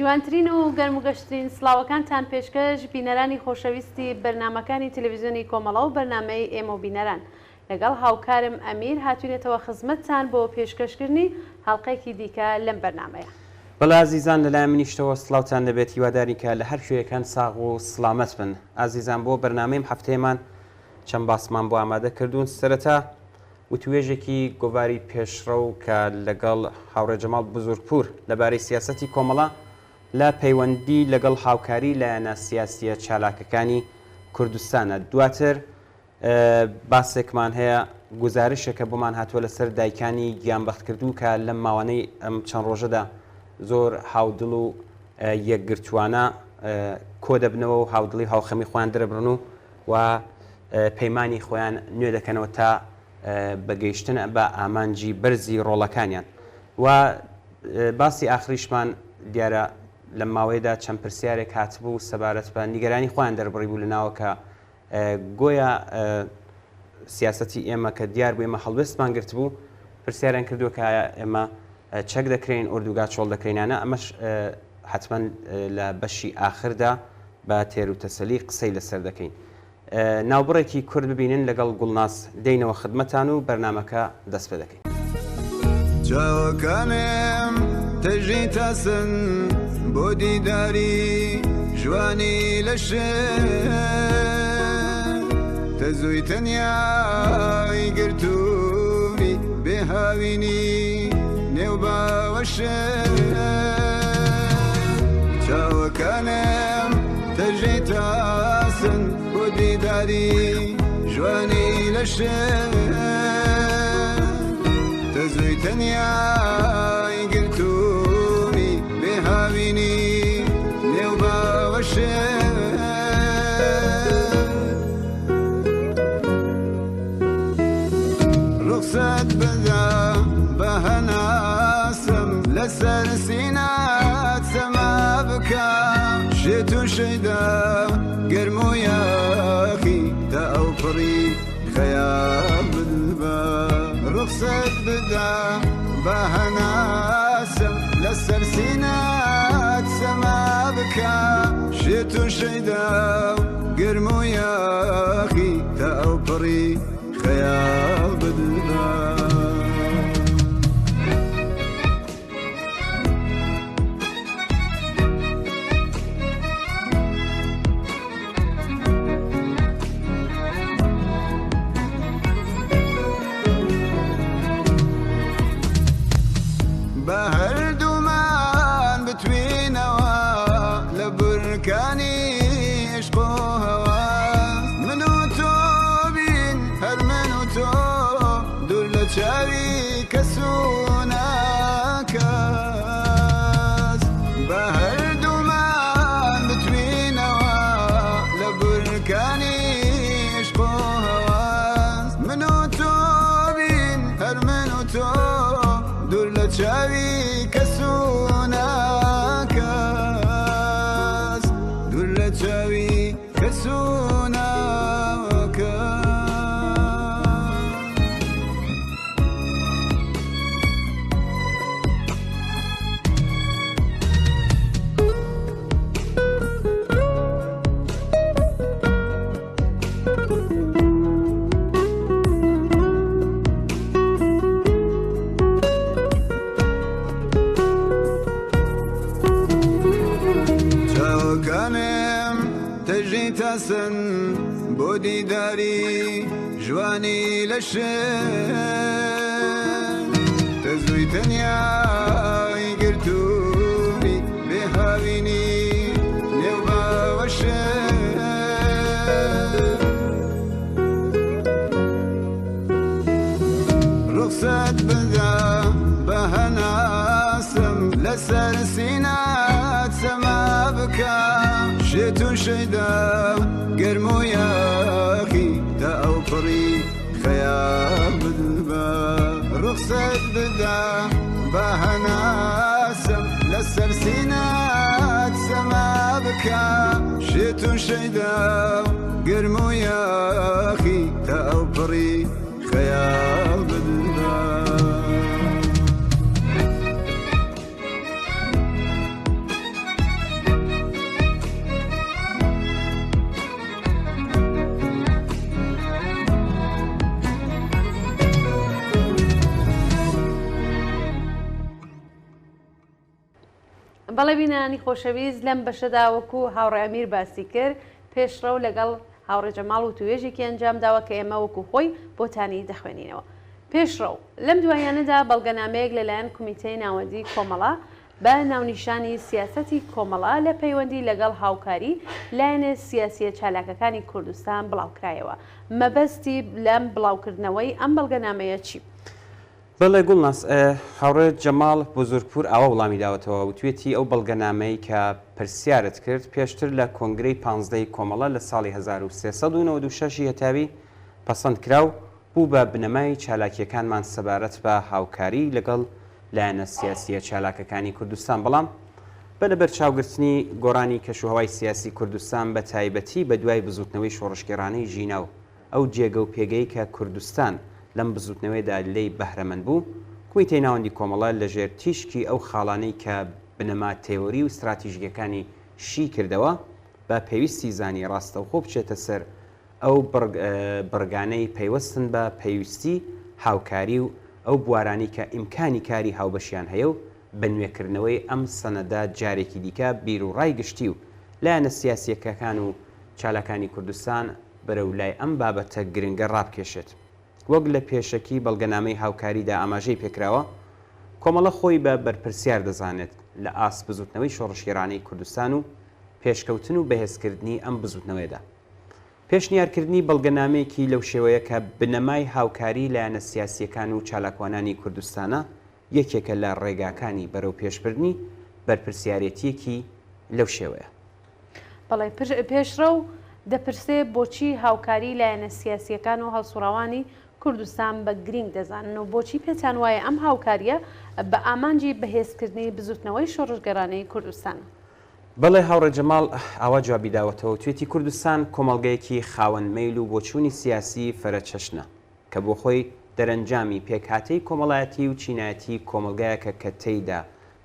جوانترین و گەرموگەشترین سڵاوەکانتان پێشکەش بینەرانی خۆشەویستی بەرنامەکانی تەلەڤیزیۆنی کۆمەڵە و بەرنامەی ئێمە و بینەران لەگەڵ هاوکارم ئەمیر هاتوونێتەوە خزمەتتان بۆ پێشکەشکردنی هەڵقەیەکی دیکە لەم بەرنامەیە. بەڵێ ئازیزان لەلای منیشتەوە سڵاوتان دەبێت هیواداری کە لە هەر شوێیەکان ساغ و سڵامەت بن. ئازیزان بۆ بەرنامەیم هەفتەیەمان چەند باسمان بۆ ئامادە کردوون. سەرەتا وتوێژێکی گۆڤاری پێشڕە و کە لەگەڵ هاوڕێ جەماڵ بزورگپور لەبارەی سیاسەتی کۆمەڵە لە پەیوەندی لەگەڵ هاوکاری لایەنە سیاسیە چالاکەکانی کوردستانە. دواتر باسێکمان هەیە گزارشێکە بۆمان هاتووە لەسەر دایکانی گیانبەختکردوو کە لەم ماوانەی ئەم چەند ڕۆژەدا زۆر هاودڵ و یەکگرتووانە کۆ دەبنەوە و هاودڵی هاوخەمی خۆیان دەرەبڕن و پەیمانی خۆیان نوێ دەکەنەوە تا بەگەیشتن بە ئامانجی بەرزی ڕۆڵەکانیان. و باسی ئاخریشمان دیارە لە ماوەیەدا چەند پرسیارێک هاتبوو و سەبارەت بە نیگەرانی خۆیان دەربڕی بوو لەناوە کە گۆیە سیاسەتی ئێمە کە دیار بوو ئێمە هەڵوێستمان گرت بوو پرسیاریان کردووە کە ئێمە چەک دەکرێن ئوردوگا چۆڵ دەکرێنانە. ئەمەش حتمما لە بەشی ئاخردا بە تێر و تەسەلی قسەی لەسەر دەکەین. ناوبڕێکی کورد ببینن لەگەڵ گوڵناس دێینەوە خدمەتان و بەرنامەکە دەست پێ دەکەین. چاوەکانم تەژی تاسن بۆ دیداری جوانی لە شێر تەزووی تەنیای گرتووی بێ هاوینی نێو باوەشێر چاوەکانم تەژی تاسن بۆ دیداری جوانی لە شێر تەزووی تەنیای گرتووی بێ هاوینی نێو باوەشێر ڕوخسەت بدە بە هەناسم لەسەر سینات سەما بکەم شێت و شەیدا گەرم و یاخی تا ئەو پڕی خەیال بە ڕوخسەت بدە بە هەناسم لەسەر سینات سەما بکەم شێت و شەیدا گەرم و یاخی تا ئەو پڕی خەیال بدبە بە هەردوومان بتوینەوە لە بورکانی عشق و هەواس من و تۆ بین هەر من و تۆ دوور لە چاوی کەس و ناکەس بە هەردوومان بتوینەوە لە بورکانی عشق و هەواس من و تۆ بین هەر من و تۆ دوور لە چاوی کەس و ناکەس دوور لە چاوی کەس و ناکەس تەژی تاسن بۆ دیداری جوانی لە شێر تەزووی تەنیای گرتووی بێ هاوینی نێو باوەشێر ڕوخسەت بدە بە هەناسم لەسەر سینات سەما بکەم شێت و شەیدا گەرم و یاخی تا ئەو پڕی خەیال بدبە ڕوخسەت بدە بە هەناسم لەسەر سینات سەما بکەم شێت و شەیدا گەرم و یاخی تا ئەو پڕی خەیال بدبە بەڵێ بینانی خۆشەویست لەم بەشەدا وەکو هاوڕێ ئەمیر باسی کرد پێشڕەو لەگەڵ هاوڕێ جەماڵ و توێژێکی ئەنجام داوە کە ئێمە وەکو خۆی بۆتانی دەخوێنینەوە. پێشڕەو لەم دوایانەدا بەڵگەنامەیەک لەلایەن کمیتەی ناوەندی کۆمەڵا بە ناونیشانی سیاسەتی کۆمەڵا لە پەیوەندی لەگەڵ هاوکاری لایەنە سیاسیە چالاکەکانی کوردستان بڵاوکرایەوە. مەبەستی لەم بڵاوکردنەوەی ئەم بەڵگەنامەیە چی؟ بەڵێ گوڵناس هاوڕێ جەماڵ بۆ زۆرپور ئەوە وڵامی داوەتەوە و توێتی ئەو بەڵگەنامەی کە پرسیارت کرد پێشتر لە کۆنگرەی 15 کۆمەڵە لە ساڵی 1396 هەتاوی پەسەند کراو بوو بە بنەمای چالاکیەکانمان سەبارەت بە هاوکاری لەگەڵ لایەنە سیاسیە چالاکەکانی کوردستان بەڵام بە لەبەر چاوگرتنی گۆڕانی کەشوهەوای سیاسی کوردستان بە تایبەتی بە دوای بزوتنەوەی شۆڕشگەڕانەی ژینە و ئەو جێگە و پێگەی کە کوردستان لەم بزوتنەوەیدا لێی بەهرەمەند بوو کویتەی ناوەندی کۆمەڵە لەژێر تیشکی ئەو خاڵانەی کە بنەما تێوەری و استراتیژیەکانی شی کردەوە بە پێویستی زانی ڕاستەوخۆ بچێتە سەر ئەو بڕگانەی پەیوەستن بە پێویستی هاوکاری و ئەو بوارانی کە ئیمکانی کاری هاوبەشیان هەیە و بە نوێکردنەوەی ئەم سەنەدا جارێکی دیکە بیر و ڕای گشتی و لایەنە سیاسیەکەکان و چالاکانی کوردستان بەرەو لای ئەم بابەتە گرنگە ڕابکێشێت. وەک لە پێشەکی بەڵگەنامەی هاوکاریدا ئاماژەی پێکراوە کۆمەڵە خۆی بە بەرپرسیار دەزانێت لە ئاس بزوتنەوەی شۆڕشگەڕانەی کوردستان و پێشکەوتن و بەهێزکردنی ئەم بزوتنەوەیدا. پێشنیارکردنی بەڵگەنامەیەکی لەو شێوەیە کە بنەمای هاوکاری لایەنە سیاسیەکان و چالاکوانانی کوردستانە یەکێکە لە ڕێگاکانی بەرەو پێشبردنی بەرپرسیارەتیەکی لەو شێوەیە. بەڵێ پێشڕەو دەپرسێ بۆچی هاوکاری لایەنە سیاسیەکان و هەڵسوڕاوانی کوردستان بە گرنگ دەزانن و بۆچی پێتان وایە ئەم هاوکاریە بە ئامانجی بەهێزکردنی بزوتنەوەی شۆڕشگەڕانەی کوردستان. بەڵێ هاوڕێ جەماڵ ئاوا جوابی داوەتەوە توێتی کوردستان کۆمەڵگەیەکی خاوەن مەیل و بۆچوونی سیاسی فەرەچەشنە کە بۆ خۆی دەرەنجامی پێکهاتەی کۆمەڵایەتی و چینایەتی کۆمەلگایەکە کە تێیدا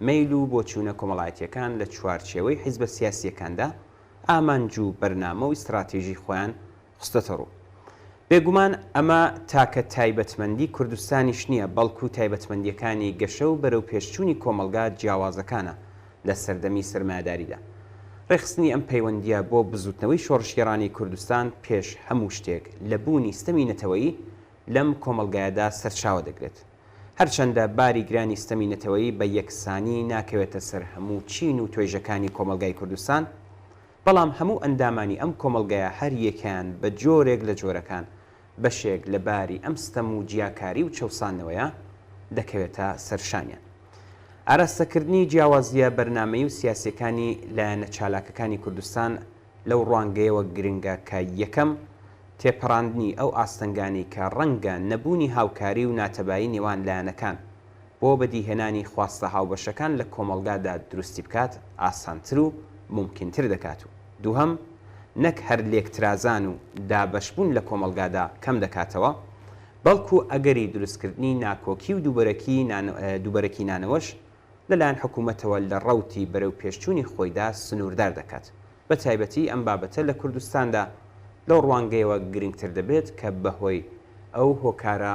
مەیل و بۆچوونە کۆمەڵایەتیەکان لە چوارچێوەی حیزبە سیاسیەکاندا ئامانج و بەرنامە و استراتیژی خۆیان خستەتە ڕوو. بێگومان ئەمە تاکە تایبەتمەندی کوردستانیش نییە بەڵکو تایبەتمەندیەکانی گەشە و بەرەو پێشچوونی کۆمەلگا جیاوازەکانە لە سەردەمی سرمایه‌داریدا. ڕێخستنی ئەم پەیوەندیە بۆ بزوتنەوەی شۆڕشگەڕانی کوردستان پێش هەموو شتێک لە بوونی ستەمی نەتەوەیی لەم کۆمەلگایەدا سەرچاوە دەگرێت. هەرچەندە باری گرانی ستەمی نەتەوەیی بە یەکسانی ناکەوێتە سەر هەموو چین و توێژەکانی کۆمەلگای کوردستان، بەڵام هەموو ئەندامانی ئەم کۆمەلگایە هەر یەکیان بە جۆرێک لە جۆرەکان بەشێک لە باری ئەم ستەم و جیاکاری و چەوسانەوەیە دەکەوێتە سەرشانیان. ئاراستەکردنی جیاوازیە بەرنامەی و سیاسیەکانی لایەنە چالاکەکانی کوردستان لەو ڕوانگەیەوە گرنگە کە یەکەم تێپەڕاندنی ئەو ئاستەنگانی کە ڕەنگە نەبوونی هاوکاری و ناتەبایی نێوان لایەنەکان بۆ بەدیهێنانی خواستە هاوبەشەکان لە کۆمەلگادا دروستی بکات ئاسانتر و ممکنتر دەکات و دووهەم نەک هەر لێکترازان و دابەشبوون لە کۆمەلگادا کەم دەکاتەوە بەڵکو ئەگەری دروستکردنی ناکۆکی و دووبەرەکی نانەوەش لەلایەن حکوومەتەوە لە ڕەوتی بەرەو پێشچوونی خۆیدا سنووردار دەکات. بە تایبەتی ئەم بابەتە لە کوردستاندا لەو ڕوانگەیەوە گرنگتر دەبێت کە بەهۆی ئەو هۆکارە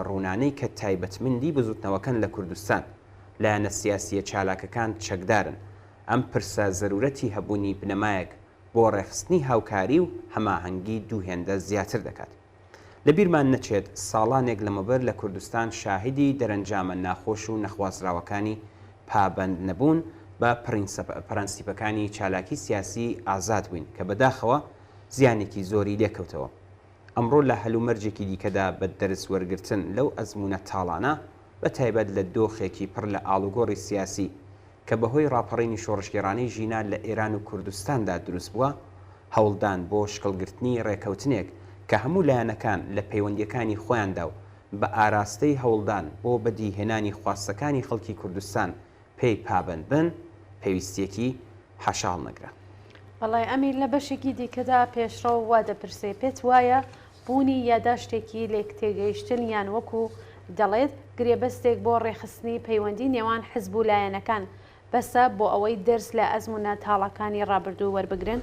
ڕوونانەی کە تایبەتمەندی بزوتنەوەکەن لە کوردستان لایەنە سیاسیە چالاکەکان چەکدارن ئەم پرسە زەرورەتی هەبوونی بنەمایەک بۆ ڕێخستنی هاوکاری و هەماهەنگی دووهێندە زیاتر دەکات. لە بیرمان نەچێت ساڵانێک لەمەبەر لە کوردستان شاهدی دەرەنجامە ناخۆش و نەخوازراوەکانی پابەند نەبوون بە پرەنسیپەکانی چالاکی سیاسی ئازاد بووین کە بەداخەوە زیانێکی زۆری لێکەوتەوە. ئەمڕۆ لە هەلومەرجێکی دیکەدا بە دەرس وەرگرتن لەو ئەزمونە تاڵانە بە تایبەت لە دۆخێکی پڕ لە ئاڵوگۆڕی سیاسی کە بەهۆی ڕاپەڕینی شۆڕشگەڕانەی ژینە لە ئێران و کوردستاندا دروست بووە هەوڵدان بۆ شکڵگرتنی ڕێکەوتنێک کە هەموو لایەنەکان لە پەیوەندیەکانی خۆیاندا و بە ئاراستەی هەوڵدان بۆ بەدیهێنانی خواستەکانی خەڵکی کوردستان پێی پابەند بن پێویستیەکی حەشاڵ نەگرە. وەڵای ئەمیر لە بەشێکی دیکەدا پێشڕەو وا دەپرسێ پێت وایە بوونی یاداشتێکی لێک تێگەیشتن یان وەکو دەڵێت گرێبەستێک بۆ ڕێخستنی پەیوەندی نێوان حزب و لایەنەکان بەسە بۆ ئەوەی دەرس لە ئەزمونە تاڵەکانی ڕابردوو وەربگرن؟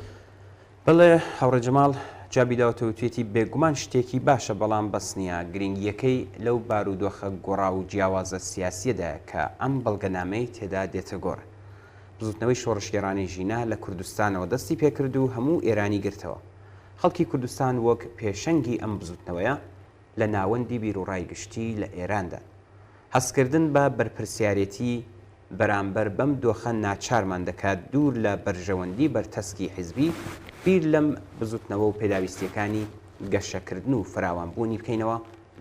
بەڵێ هاوڕێ جەماڵ جابی داوەتەوە توێتی بێگومان شتێکی باشە بەڵام بەس نییە گرنگیەکەی لەو بارودۆخە گۆڕا و جیاوازە سیاسیەدا کە ئەم بەڵگەنامەی تێدا دێتە گۆڕ. بزوتنەوەی شۆڕشگەڕانەی ژینە لە کوردستانەوە دەستی پێکرد و هەموو ئێرانی گرتەوە. خەڵکی کوردستان وەک پێشەنگی ئەم بزوتنەوەیە لە ناوەندی بیرروڕای گشتی لە ئێراندا. هەستکردن بە بەرپرسیارەتی بەرامبەر بەم دۆخە ناچارمان دەکات دوور لە بەرژەوەندی بەرتەسکی حیزبی بیر لەم بزوتنەوە و پێداویستیەکانی گەشەکردن و فراوانبوونی بکەینەوە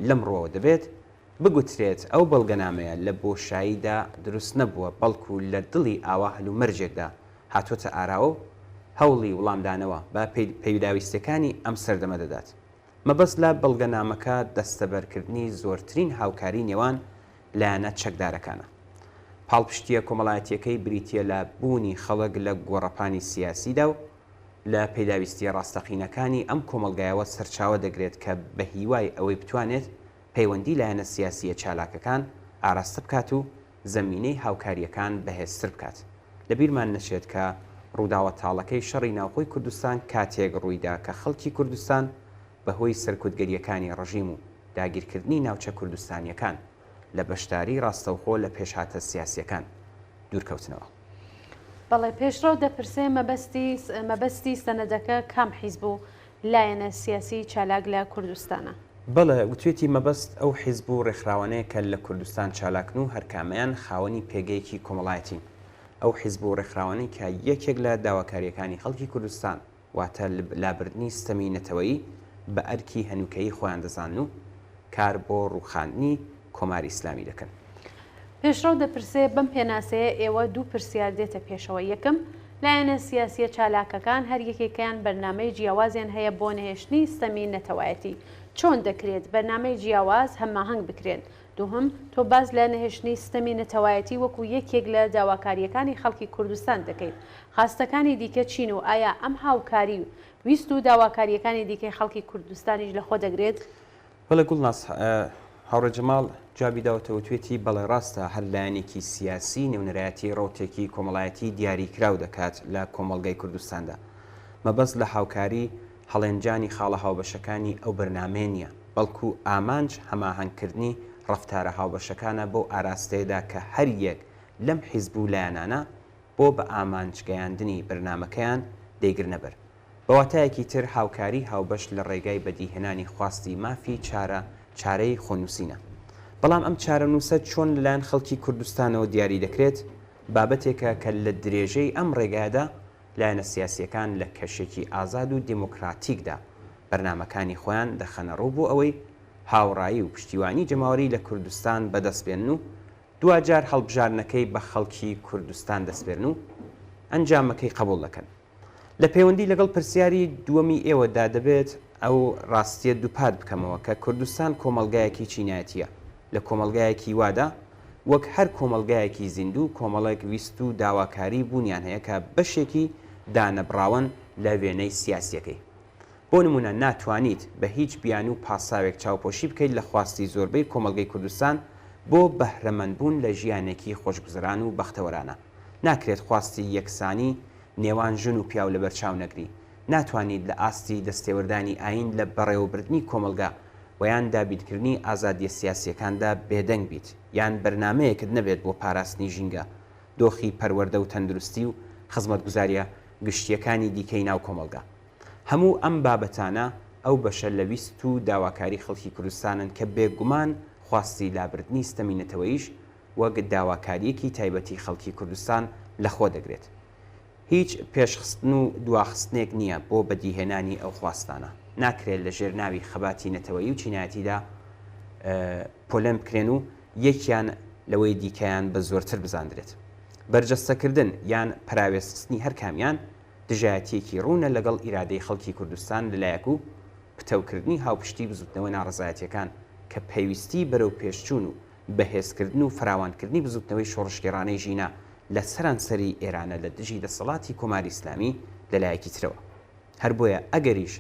لەمڕۆوە دەبێت بگوترێت ئەو بەڵگەنامەیە لە بۆشاییدا دروست نەبووە بەڵکو لە دڵی ئاوا هەلومەرجێکدا هاتوۆتە ئاراوە هەوڵی وڵامدانەوە بە پێداویستەکانی ئەم سەردەمە دەدات. مەبەست لە بەڵگەنامەکە دەستەبەرکردنی زۆرترین هاوکاری نێوان لایەنە چەکدارەکانە. پاڵپشتیە کۆمەڵایەتیەکەی بریتیە لە بوونی خەڵک لە گۆڕەپانی سیاسیدا و لە پێداویستی ڕاستەقینەکانی ئەم کۆمەلگایەوە سەرچاوە دەگرێت کە بە هیوای ئەوەی بتوانێت پەیوەندی لایەنە سیاسیە چالاکەکان ئاراستە بکات و زەمینەی هاوکاریەکان بەهێزتر بکات. لەبیرمان نەچێت کە ڕووداوە تاڵەکەی شەڕی ناوخۆی کوردستان کاتێک ڕوویدا کە خەڵکی کوردستان بەهۆی سەرکوتگەریەکانی ڕژیم و داگیرکردنی ناوچە کوردستانیەکان لە بەشداری ڕاستەوخۆ لە پێشهاتە سیاسیەکان دوورکەوتنەوە. بەڵێ پێشڕەو دەپرسێ مەبەستی سەنەدەکە کام حیزب و لایەنە سیاسی چالاک لە کوردستانە. بەڵێ وتوێتی مەبەست ئەو حیزب و ڕێکخراوانەیە کە لە کوردستان چالاکن و هەرکامیان خاوەنی پێگەیەکی کۆمەڵایەتین. ئەو حیزب و ڕێکخراوانەی کە یەکێک لە داواکاریەکانی خەڵکی کوردستان واتە لابردنی ستەمی نەتەوەیی بە ئەرکی هەنووکەیی خۆیان دەزان و کار بۆ ڕووخاندنی کۆماری ئیسلامی دەکەن. پێشڕەو دەپرسێ بەم پێناسەیە ئێوە دوو پرسیار دێتە پێشەوە. یەکەم لایەنە سیاسیە چالاکەکان هەر یەکێکیان بەرنامەی جیاوازیان هەیە بۆ نهێشتنی ستەمی نەتەوایەتی. چۆن دەکرێت بەرنامەی جیاواز هەماهەنگ بکرێن؟ دووهم تۆ باز لە نهێشتنی ستەمی نەتەوایەتی وەکو یەکێک لە داواکاریەکانی خەڵکی کوردستان دەکەیت. خاستەکانی دیکە چین و ئایا ئەم هاوکاری ویست و داواکاریەکانی دیکەی خەڵکی کوردستانیش لە خۆ دەگرێت؟ بەڵێ گوڵناس هاوڕێ جەماڵ جوابی داوەتەوە توێتی بەڵێ ڕاستە هەر لایەنێکی سیاسی نێونەرایەتی ڕۆتێکی کۆمەڵایەتی دیاریکراو دەکات لە کۆمەڵگەی کوردستاندا. مەبەست لە هاوکاری هەڵێنجانی خاڵە هاوبەشەکانی ئەو بەرنامە نیە، بەڵکو ئامانج هەماهەنگکردنی ڕەفتارە هاوبەشەکانە بۆ ئاراستەیەدا کە هەر یەک لەم حیزب و لایەنانە بۆ بە ئامانجگەیاندنی بەرنامەکەیان دەیگرنە بەر. بەواتایەکی تر هاوکاری هاوبەش لە ڕێگای بەدیهێنانی خواستی مافی چارەی خۆنووسینە. بەڵام ئەم چارەنووسە چۆن لەلایەن خەڵکی کوردستانەوە دیاری دەکرێت بابەتێکە کە لە درێژەی ئەم ڕێگایدا لایەنە سیاسیەکان لە کەشێکی ئازاد و دیموکراتیکدا بەرنامەکانی خۆیان دەخەنە ڕوو بۆ ئەوەی هاوڕایی و پشتیوانی جەماوەری لە کوردستان بەدەستبێن و دوجار هەڵبژارنەکەی بە خەڵکی کوردستان دەستبێن و ئەنجامەکەی قبول دەکەن. لە پەیوەندی لەگەڵ پرسیاری دووەمی ئێوەدا دەبێت ئەو ڕاستیە دووپات بکەمەوە کە کوردستان کۆمەلگایەکی چینایەتیە. لە کۆمەلگایەکی وادا وەک هەر کۆمەلگایەکی زیندوو کۆمەڵێک ویست و داواکاری بوونیان هەیە کە بەشێکی دانەبراون لە وێنەی سیاسیەکەی. بۆ نمونە ناتوانیت بە هیچ بیان و پاساوێک چاوپۆشی بکەیت لە خواستی زۆربەی کۆمەلگەی کوردستان بۆ بەهرەمەندبوون لە ژیانێکی خۆشگوزران و بەختەوەرانە. ناکرێت خواستی یەکسانی نێوان ژن و پیاو لە بەرچاو نەگری. ناتوانیت لە ئاستی دەستێوەردانی ئاین لە بەڕێوەبردننی کۆمەلگا و یان دابیدکردنی ئازادیە سیاسیەکاندا بێدەنگ بیت، یان بەرنمەیەکت نەبێت بۆ پاراستنی ژینگە، دۆخی پەروەردە و تەندروستی و خزمەتگوزاریە گشتیەکانی دیکەی ناو کۆمەلگا. هەموو ئەم بابەتانە ئەو بەشە لە ویست و داواکاری خەڵکی کوردستانن کە بێگومان خواستی لابردنی ستەمی نەتەوەییش وەک داواکاریەکی تایبەتی خەڵکی کوردستان لەخۆ دەگرێت. هیچ پێشخستن و دواخستنێک نییە بۆ بەدیهێنانی ئەو خواستانە. ناکرێت لە ژێر ناوی خەباتی نەتەوەیی و چینایەتیدا پۆلەم بکرێن و یەکیان لەوەی دیکەیان بە زۆرتر بزاندرێت. بەرجەستەکردن یان پراوێستنی هەر کامیان دژایەتیەکی ڕوونە لەگەڵ ئیرادەی خەڵکی کوردستان لەلایەک و پتەوکردنی هاوپشتی بزوتنەوە ناڕزایەتیەکان کە پێویستی بەرەو پێشچوون و بەهێزکردن و فراوانکردنی بزوتنەوەی شۆڕشگەڕانەی ژینە لە سەرانسەری ئێرانە لە دژی دەسەڵاتی کۆماری ئیسلامی لەلایەکی ترەوە. هەر بۆیە ئەگەریش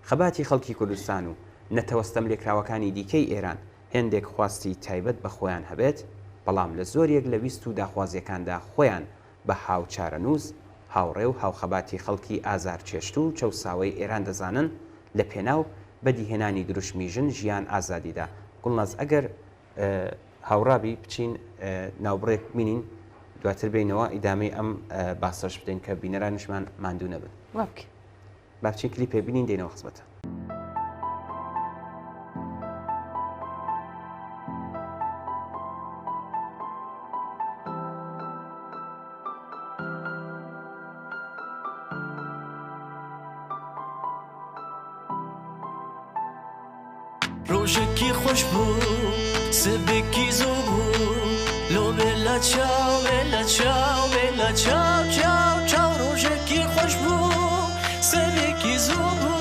خەباتی خەڵکی کوردستان و نەتەوەستەم لێکراوەکانی دیکەی ئێران هێندێک خواستی تایبەت بە خۆیان هەبێت، بەڵام لە زۆرێک لە ویست و داخوازیەکاندا خۆیان بە هاوچارەنووس هاوڕێ و هاوخەباتی خەڵکی ئازار چێشت و چەوساوەی ئێران دەزانن لە پێناو بەدیهێنانی دروشمی ژن ژیان ئازادیدا. گوڵناز ئەگەر هاوڕابی بچین ناوبڕێک بینین دواتر بینەوە ئیدامەی ئەم باسەش بدەین کە بینەرانشمان ماندوو نەبن. وابکە با بچین کلیپێ بینین دێنەوە خزمەتە. ڕۆژێکی خۆش بوو سبێکی زوو بوو لۆ بێلە چاو بێلە چاو بێلە چاو چاو چاو ڕۆژێکی خۆش بوو سبێکی زوو بوو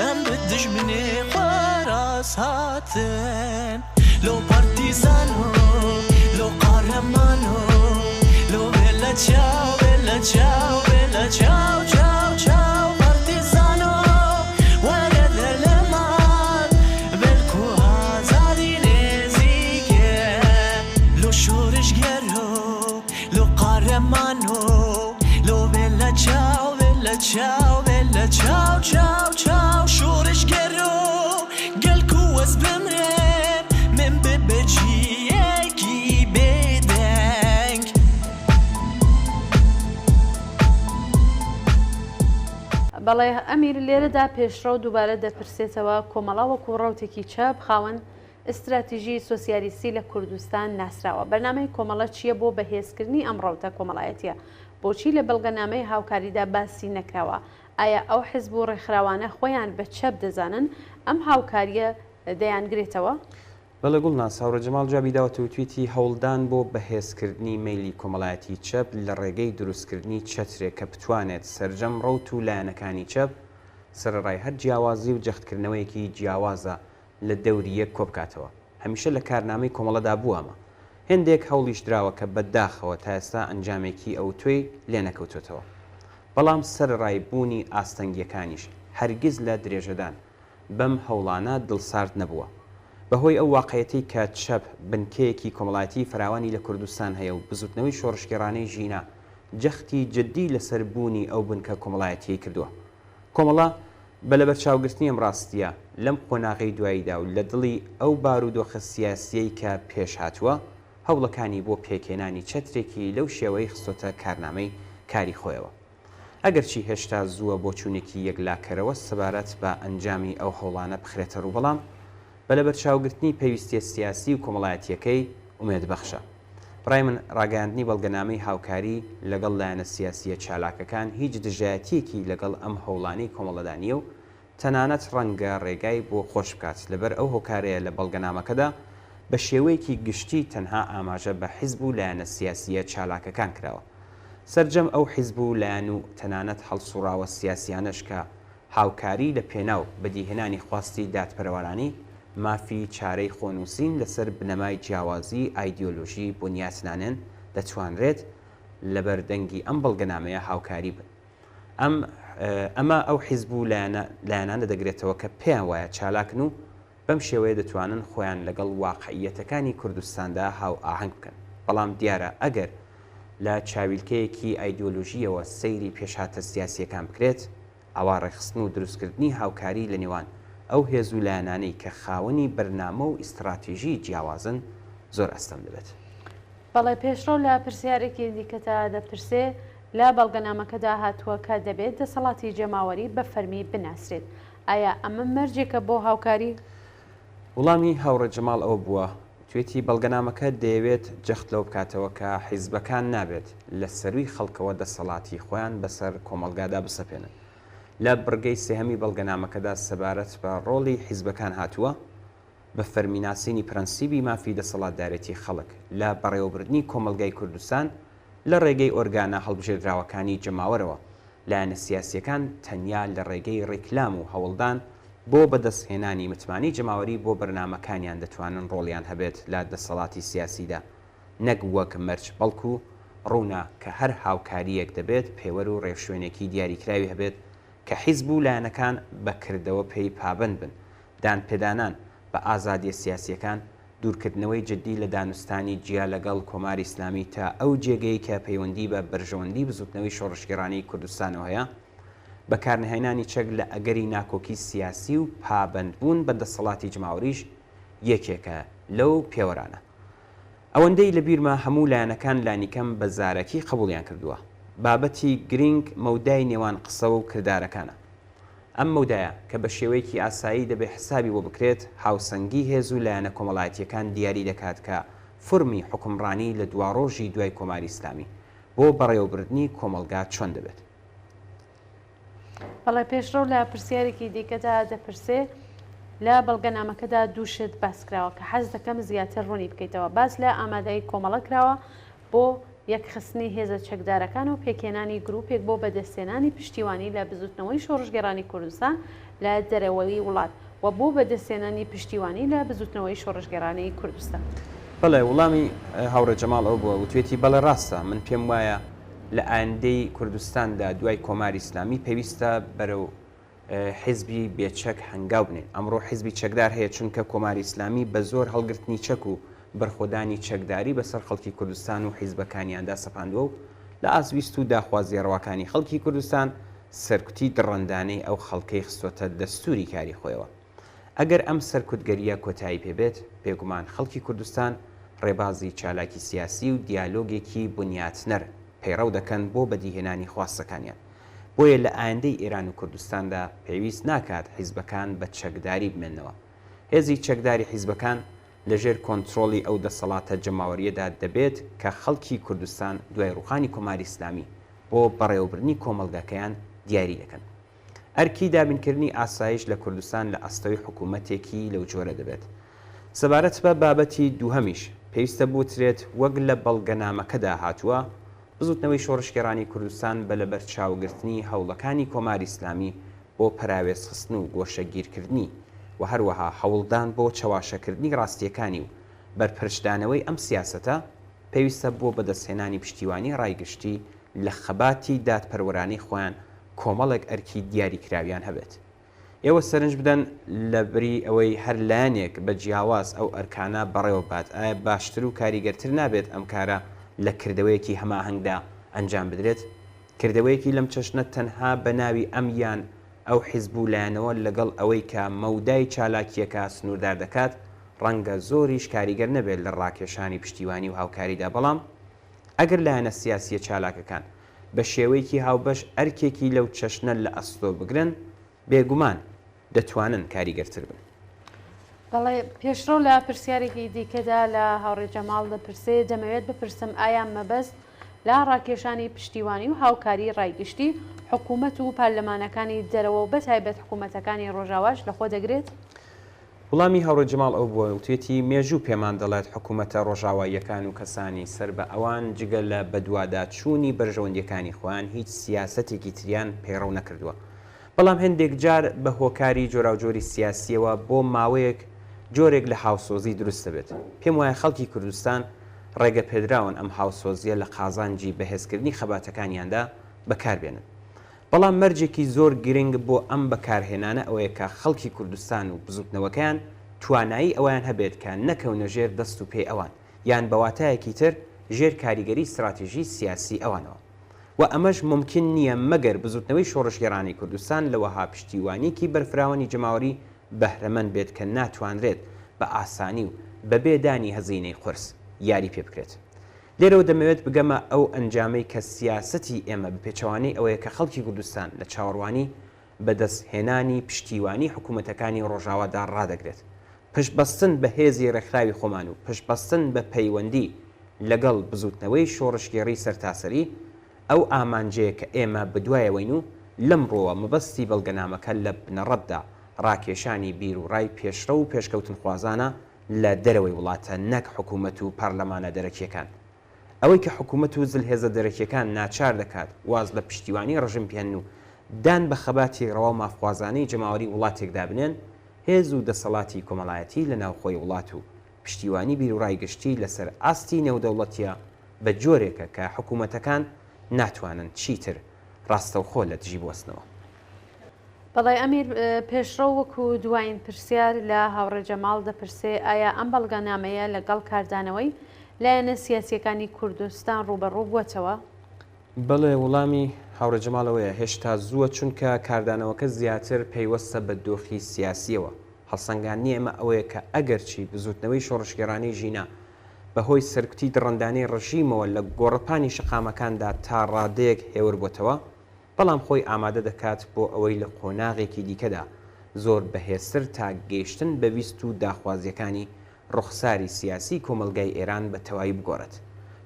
ئەم بە دژمنێ خوارەس هاتن لۆ پارتیزانۆ لۆ قارەمانۆ لۆ بێلە چاو بێلە چاو بێلە چاو چاو چاو پارتیزانۆ وەرە دەلەمان بەلکو ئازادی نێزیکێ لۆ شۆرشگەرۆ لۆ قارەمانۆ لۆ بێلە چاو بێلە چاو بێلە چاو چاو چاو شۆرشگەرۆ گەلکو وەز بمرێ من ببەجیەکی بێدەنگ. بەڵێ ئەمیر لێرەدا پێشڕە و دووبارە دەپرسێتەوە کۆمەڵا وەکو ڕەوتێکی چەپ خاوەن ئستراتیژی سۆسیالیستی لە کوردستان ناسراوە. بەرنامەی کۆمەڵە چییە بۆ بەهێزکردنی ئەم ڕەوتە کۆمەڵایەتیە؟ بۆچی لە بەڵگەنامەی هاوکاریدا باسی نەکراوە؟ ئایا ئەو حیزب و ڕێکخراوانە خۆیان بە چەپ دەزانن ئەم هاوکاریە دەیانگرێتەوە؟ بەڵێ گوڵناس هاوڕە جەماڵ جوابی داوەتە و تویتی هەوڵدان بۆ بەهێزکردنی مەیلی کۆمەڵایەتی چەپ لە ڕێگەی دروستکردنی چەترێک کە بتوانێت سەرجەم ڕەوت و لایەنەکانی چەپ سەرڕای هەر جیاوازی و جەختکردنەوەیەکی جیاوازە لە دەوری یەک کۆبکاتەوە. هەمیشە لە کارنامەی کۆمەڵەدا بووەمە. هێندێک هەوڵیش دراوە کە بەداخەوە تا ئێستا ئەنجامێکی ئەو توێی لێ نەکەوتێتەوە. بەڵام سەرڕای بوونی ئاستەنگیەکانیش هەرگیز لە درێژەدان بەم هەوڵانە دڵسارد نەبووە. بەهۆی ئەو واقعەتی کە چەپ بنکەیەکی کۆمەڵایەتی فراوانی لە کوردستان هەیە و بزوتنەوەی شۆڕشگەڕانەی ژینە جەختی جددی لەسەر بوونی ئەو بنکە کۆمەڵایەتی کردووە. کۆمەڵە بە لە بەرچاوگرتنی ئەم ڕاستیە لەم قۆناغی دواییدا و لە دڵی ئەو بارودۆخە سیاسیەی کە پێش هاتووە هەوڵەکانی بۆ پێکێنانی چەترێکی لەو شێوەی خستۆتە کارنامەی کاری خۆیەوە. ئەگەرچی هێشتا زووە بۆ چوونێکی یەکلاکەرەوە سەبارەت بە ئەنجامی ئەو هەوڵانە بخرێتە ڕوو، بەڵام بە لە بەرچاوگرتنی پێویستیە سیاسی و کۆمەڵایەتیەکەی ئومێدبەخشە. بڕای من ڕاگەاندنی بەڵگەنامەی هاوکاری لەگەڵ لایەنە سیاسیە چالاکەکان هیچ دژایەتیەکی لەگەڵ ئەم هەوڵانەی کۆمەڵەدانیە و تەنانەت ڕەنگە ڕێگای بۆ خۆش بکات لەبەر ئەو هۆکارەیە لە بەڵگەنامەکەدا بە شێوەیەکی گشتی تەنها ئاماژە بە حیزب و لایەنە سیاسیە چالاکەکان کراوە. سەرجەم ئەو حیزب و لایەن و تەنانەت هەڵسوڕاوە سیاسیانەش کە هاوکاری لە پێناو بەدیهێنانی خواستی دادپەروەرانی مافی چارەی خۆنووسین لەسەر بنەمای جیاوازی ئایدیۆلۆژی بنیاتنانن دەتوانرێت لە بەردەنگی ئەم بەڵگەنامەیە هاوکاری بن. ئەمە ئەو حیزب و لایەنان دەدەگرێتەوە کە پێیان وایە چالاکن و بەم شێوەیە دەتوانن خۆیان لەگەڵ واقعیەتەکانی کوردستاندا هاو ئاهەنگ بکەن. بەڵام دیارە ئەگەر لە چاویلکەیەکی ئایدیۆلۆژیەوە سەیری پێشهاتە سیاسیەکان بکرێت ئەوا ڕێخستن و دروستکردنی هاوکاری لە نێوان ئەو هێز و لایەنانەی کە خاوەنی بەرنامە و ئیستراتیژی جیاوازن زۆر ئەستەم دەبێت. بەڵێ پێشڕۆ لە پرسیارێکی دیکەتە دەپرسێ لە بەڵگەنامەکەدا هاتووە کە دەبێت دەسەڵاتی جەماوەری بە فەرمی بناسرێت. ئایا ئەمە مەرجێکە بۆ هاوکاری؟ وڵامی هاوڕە جەماڵ ئەو بووە توێتی بەڵگەنامەکە دەیەوێت جەخت لەو بکاتەوە کە حیزبەکان نابێت لە سەروی خەڵکەوە دەسەڵاتی خۆیان بەسەر کۆمەلگادا بسەپێنن. لە بڕگەی سێهەمی بەڵگەنامەکەدا سەبارەت بە ڕۆڵی حیزبەکان هاتووە بە فەرمیناسینی پرەنسیبی مافی دەسەڵاتدارێتی خەڵک لە بەڕێوەبردنی کۆمەلگای کوردستان لە ڕێگەی ئۆرگانە هەڵبژێردراوەکانی جەماوەرەوە. لایەنە سیاسیەکان تەنیا لە ڕێگەی ڕێکلام و هەوڵدان بۆ بەدەستهێنانی متمانی جەماوەری بۆ بەرنمەکانیان دەتوانن ڕۆڵیان هەبێت لە دەسەڵاتی سیاسیدا، نەک وەک مەرج بەڵکو ڕوونا کە هەر هاوکاریەک دەبێت پێوەەر و ڕێوشوێنێکی دیاریکراوی هەبێت کە حیزب و لایەنەکان بەکردەوە پێی پابند بن. دانپێدانان بە ئازادیە سیاسیەکان دوورکردنەوەی جددی لە دانوستانی جیا لەگەڵ کۆماری ئیسلامی تا ئەو جێگەی کە پەیوەندی بە بەرژەوەندی بزوتنەوەی شۆڕشگەڕانی کوردستانەوە هەیە، بەکارنهێنانی چەک لە ئەگەری ناکۆکی سیاسی و پابندبوون بە دەسەڵاتی جماوەریش یەکێکە لەو پێوەرانە. ئەوەندەی لە بیرمە هەموو لایەنەکان لانیکەم بە زارەکی قبولیان کردووە. بابەتی گرنگ مەودای نێوان قسە و کردارەکانە. ئەم مەودایە کە بە شێوەیەکی ئاسایی دەبێ حسابی بۆ بکرێت هاوسەنگی هێز و لایەنە کۆمەڵایەتیەکان دیاری دەکات کە فرمی حکومڕانی لە دواڕۆژی دوای کۆماری ئیسلامی بۆ بەڕێوەبردننی کۆمەلگا چۆن دەبێت. بەڵێ پێشڕۆ لە پرسیارێکی دیکەدا دەپرسێ لە بەڵگەنامەکەدا دووشت باسکراوە کە حەز دەکەم زیاتر ڕوونی بکەیتەوە. باس لە ئامادەی کۆمەڵە کراوە بۆ یەکخستنی هێزە چەکدارەکان و پێکێنانی گروپێک بۆ بەدەستێنانی پشتیوانی لە بزوتنەوەی شۆڕژگەرانی کوردستان لە دەرەوەی وڵات و بۆ بەدەستێنانی پشتیوانی لە بزوتنەوەی شۆڕژگەرانی کوردستان. بەڵێ وڵامی هاوڕێ جەماڵ ئەو بووە وتوێتی بەڵێ ڕاستە من پێم وایە لە ئایندەی کوردستاندا دوای کۆماری ئیسلامی پێویستە بەرەو حیزبی بێچەک هەنگاو بنێن. ئەمڕۆ حیزبی چەکدار هەیە چونکە کۆماری ئیسلامی بە زۆر هەڵگرتنی چەک و بەرخۆدانی چەکداری بەسەر خەڵکی کوردستان و حیزبەکانیاندا سەپاندووە و لە ئاسویست و داخوازیێڕەوەکانی خەڵکی کوردستان سەرکوتی دڕندانەی ئەو خەڵکەی خستۆتە دەستوری کاری خۆیەوە. ئەگەر ئەم سەرکوتگەریە کۆتایی پێبێت پێگومان خەڵکی کوردستان ڕێبازی چالاکی سیاسی و دیالۆگێکی بنیاتنەر پەیڕەو دەکەن بۆ بەدیهێنانی خواستەکانیان. بۆیە لە ئایندەی ئێران و کوردستاندا پێویست ناکات حیزبەکان بە چەکداری بمێنەوە. هێزی چەکداری حیزبەکان لەژێر کۆنتترۆلی ئەو دەسەڵاتە جەماوەریەدا دەبێت کە خەڵکی کوردستان دوای ڕوخانی کۆماری ئیسلامی بۆ بەڕێوەبردننی کۆمەلگاکەیان دیاری دەکەن. ئەرکی دابینکردنی ئاسایش لە کوردستان لە ئەستەوەی حکوومەتێکی لەو جۆرە دەبێت. سەبارەت بە بابەتی دووهەمیش پێویستە بوترێت وەک لە بەڵگەنامەکەدا هاتووە بزوتنەوەی شۆڕشگەرانی کوردستان بە لەبەر چاوگرتنی هەوڵەکانی کۆماری ئیسلامی بۆ پەراوێزخستن و گۆشەگیرکردنی و هەروەها هەوڵدان بۆ چەواشەکردنی ڕاستیەکانی و بەرپرشدانەوەی ئەم سیاسەتە پێویستە بۆ بەدەستهێنانی پشتیوانی ڕایگشتی لە خەباتی دادپەروەرانی خۆیان کۆمەڵێک ئەرکی دیاریکراویان هەبێت. ئێوە سەرنج بدەن لە بری ئەوەی هەر لایەنێک بە جیاواز ئەو ئەرکانە بەڕێوە بات ئایا باشتر و کاریگەرتر نابێت ئەم کارە لە کردەوەیەکی هەماهەنگدا ئەنجام بدرێت. کردەوەیەکی لەم چەشنە تەنها بە ناوی ئەمیان ئەو حیزب و لایەنەوە لەگەڵ ئەوەی کە مەودای چالاکیەکە سنووردار دەکات ڕەنگە زۆریش کاریگەر نەبێت لە ڕاکێشانی پشتیوانی و هاوکاریدا. بەڵام ئەگەر لایەنە سیاسیە چالاکەکان بە شێوەیەکی هاوبەش ئەرکێکی لەو چەشنە لە ئەستۆ بگرن بێگومان دەتوانن کاریگەرتر بن. بەڵێ پێشڕۆ لە پرسیارێکی دیکەدا لە هاوڕێ جەماڵ دەپرسێ دەمەوێت بپرسم ئایا مەبەست لە ڕاکێشانی پشتیوانی و هاوکاری ڕایگشتی حکوومەت و پارلەمانەکانی دەرەوە و بەتایبەت حکوومەتەکانی ڕۆژاواش لەخۆ دەگرێت؟ وڵامی هاوڕێ جەماڵ ئەو بووە وتێتی مێژوو پێمان دەڵێت حکوومەتە ڕۆژاواییەکان و کەسانی سەر بە ئەوان جگە لە بەدووادا چوونی بەرژەوەندیەکانی خۆیان هیچ سیاسەتێکی تریان پەیڕەو نەکردووە. بەڵام هەندێک جار بە هۆکاری جۆراوجۆری سیاسیەوە بۆ ماوەیەک جۆرێک لە هاوسۆزی دروست دەبێت. پێم وایە خەڵکی کوردستان ڕێگە پێدراون ئەم هاوسۆزیە لە قازانجی بەهێزکردنی خەباتەکانیاندا بەکاربێنن. بەڵام مەرجێکی زۆر گرنگ بۆ ئەم بەکارهێنانە ئەوەیە کە خەڵکی کوردستان و بزوتنەوەکەیان توانایی ئەویان هەبێت کە نەکەونە ژێر دەست و پێی ئەوان یان بەواتایەکی تر ژێر کاریگەری استراتیژی سیاسی ئەوانەوە. و ئەمەش ممکن نییە مەگەر بزوتنەوەی شۆڕشگەرانی کوردستان لەوەها پشتیوانیکی بەرفراوانی جەماوەری بەهرەمەند بێت کە ناتوانرێت بە ئاسانی و بە بێدانی هەزینەی قورس یاری پێ بکرێت. لێرەوە دەمەوێت بگەمە ئەو ئەنجامەی کە سیاسەتی ئێمە بپێچەوانی ئەوەیە کە خەڵکی کوردستان لە چاوەڕوانی بەدەستهێنانی پشتیوانی حکوومەتەکانی ڕۆژاوادا ڕادەگرێت. پشتبەستن بە هێزی ڕێکخراوی خۆمان و پشتبەستن بە پەیوەندی لەگەڵ بزوتنەوەی شۆڕشگێڕی سەرتاسەری ئەو ئامانجەیە کە ئێمە بدوایەوەین و لەمڕۆوە مەبەستی بەڵگەنامەکە لە بنەڕەتدا ڕاکێشانی بیر و ڕای پێشرە و پێشکەوتن خوازانە لە دەرەوەی وڵاتە نەک حکوومەت و پەرلەمانە دەرەکیەکان. ئەوەی کە حکوومەت و زلهێزە دەرەکیەکان ناچار دەکات واز لە پشتیوانی ڕژم پێن و دان بە خەباتی ڕەوا مافخوازانەی جەماوەری وڵاتێکدا بنێن هێز و دەسەڵاتی کۆمەڵایەتی لە ناوخۆی وڵات و پشتیوانی بیر و ڕایگشتی لەسەر ئاستی نێودەوڵەتیە بە جۆرێکە کە حکوومەتەکان ناتوانن چیتر ڕاستەوخۆ لە دژی بوەستنەوە. بەڵێ ئەمیر پێشڕۆ وەکو دوایین پرسیار لە هاوڕێ جەماڵ دەپرسێ ئایا ئەم بەڵگەنامەیە لەگەڵ کاردانەوەی لایەنە سیاسیەکانی کوردستان ڕوبەڕوو بووەتەوە؟ بەڵێ وەڵامی هاوڕێ جەماڵەوەیە هێشتا زووە چونکە کاردانەوەکە زیاتر پەیوەستە بە دۆخی سیاسیەوە. هەڵسەنگانی ئێمە ئەوەیە کە ئەگەرچی بزوتنەوەی شۆڕشگەرانی ژینە بەهۆی سەرکوتی دڕندانەی ڕژیمەوە لە گۆڕپانی شقامەکاندا تا ڕادەیەک هێور بۆتەوە، بەڵام خۆی ئامادە دەکات بۆ ئەوەی لە قۆناغێکی دیکەدا زۆر بەهێزتر تا گەیشتن بە ویست و داخوازیەکانی ڕوخساری سیاسی کۆمەلگای ئێران بە تەواوی بگۆڕێت،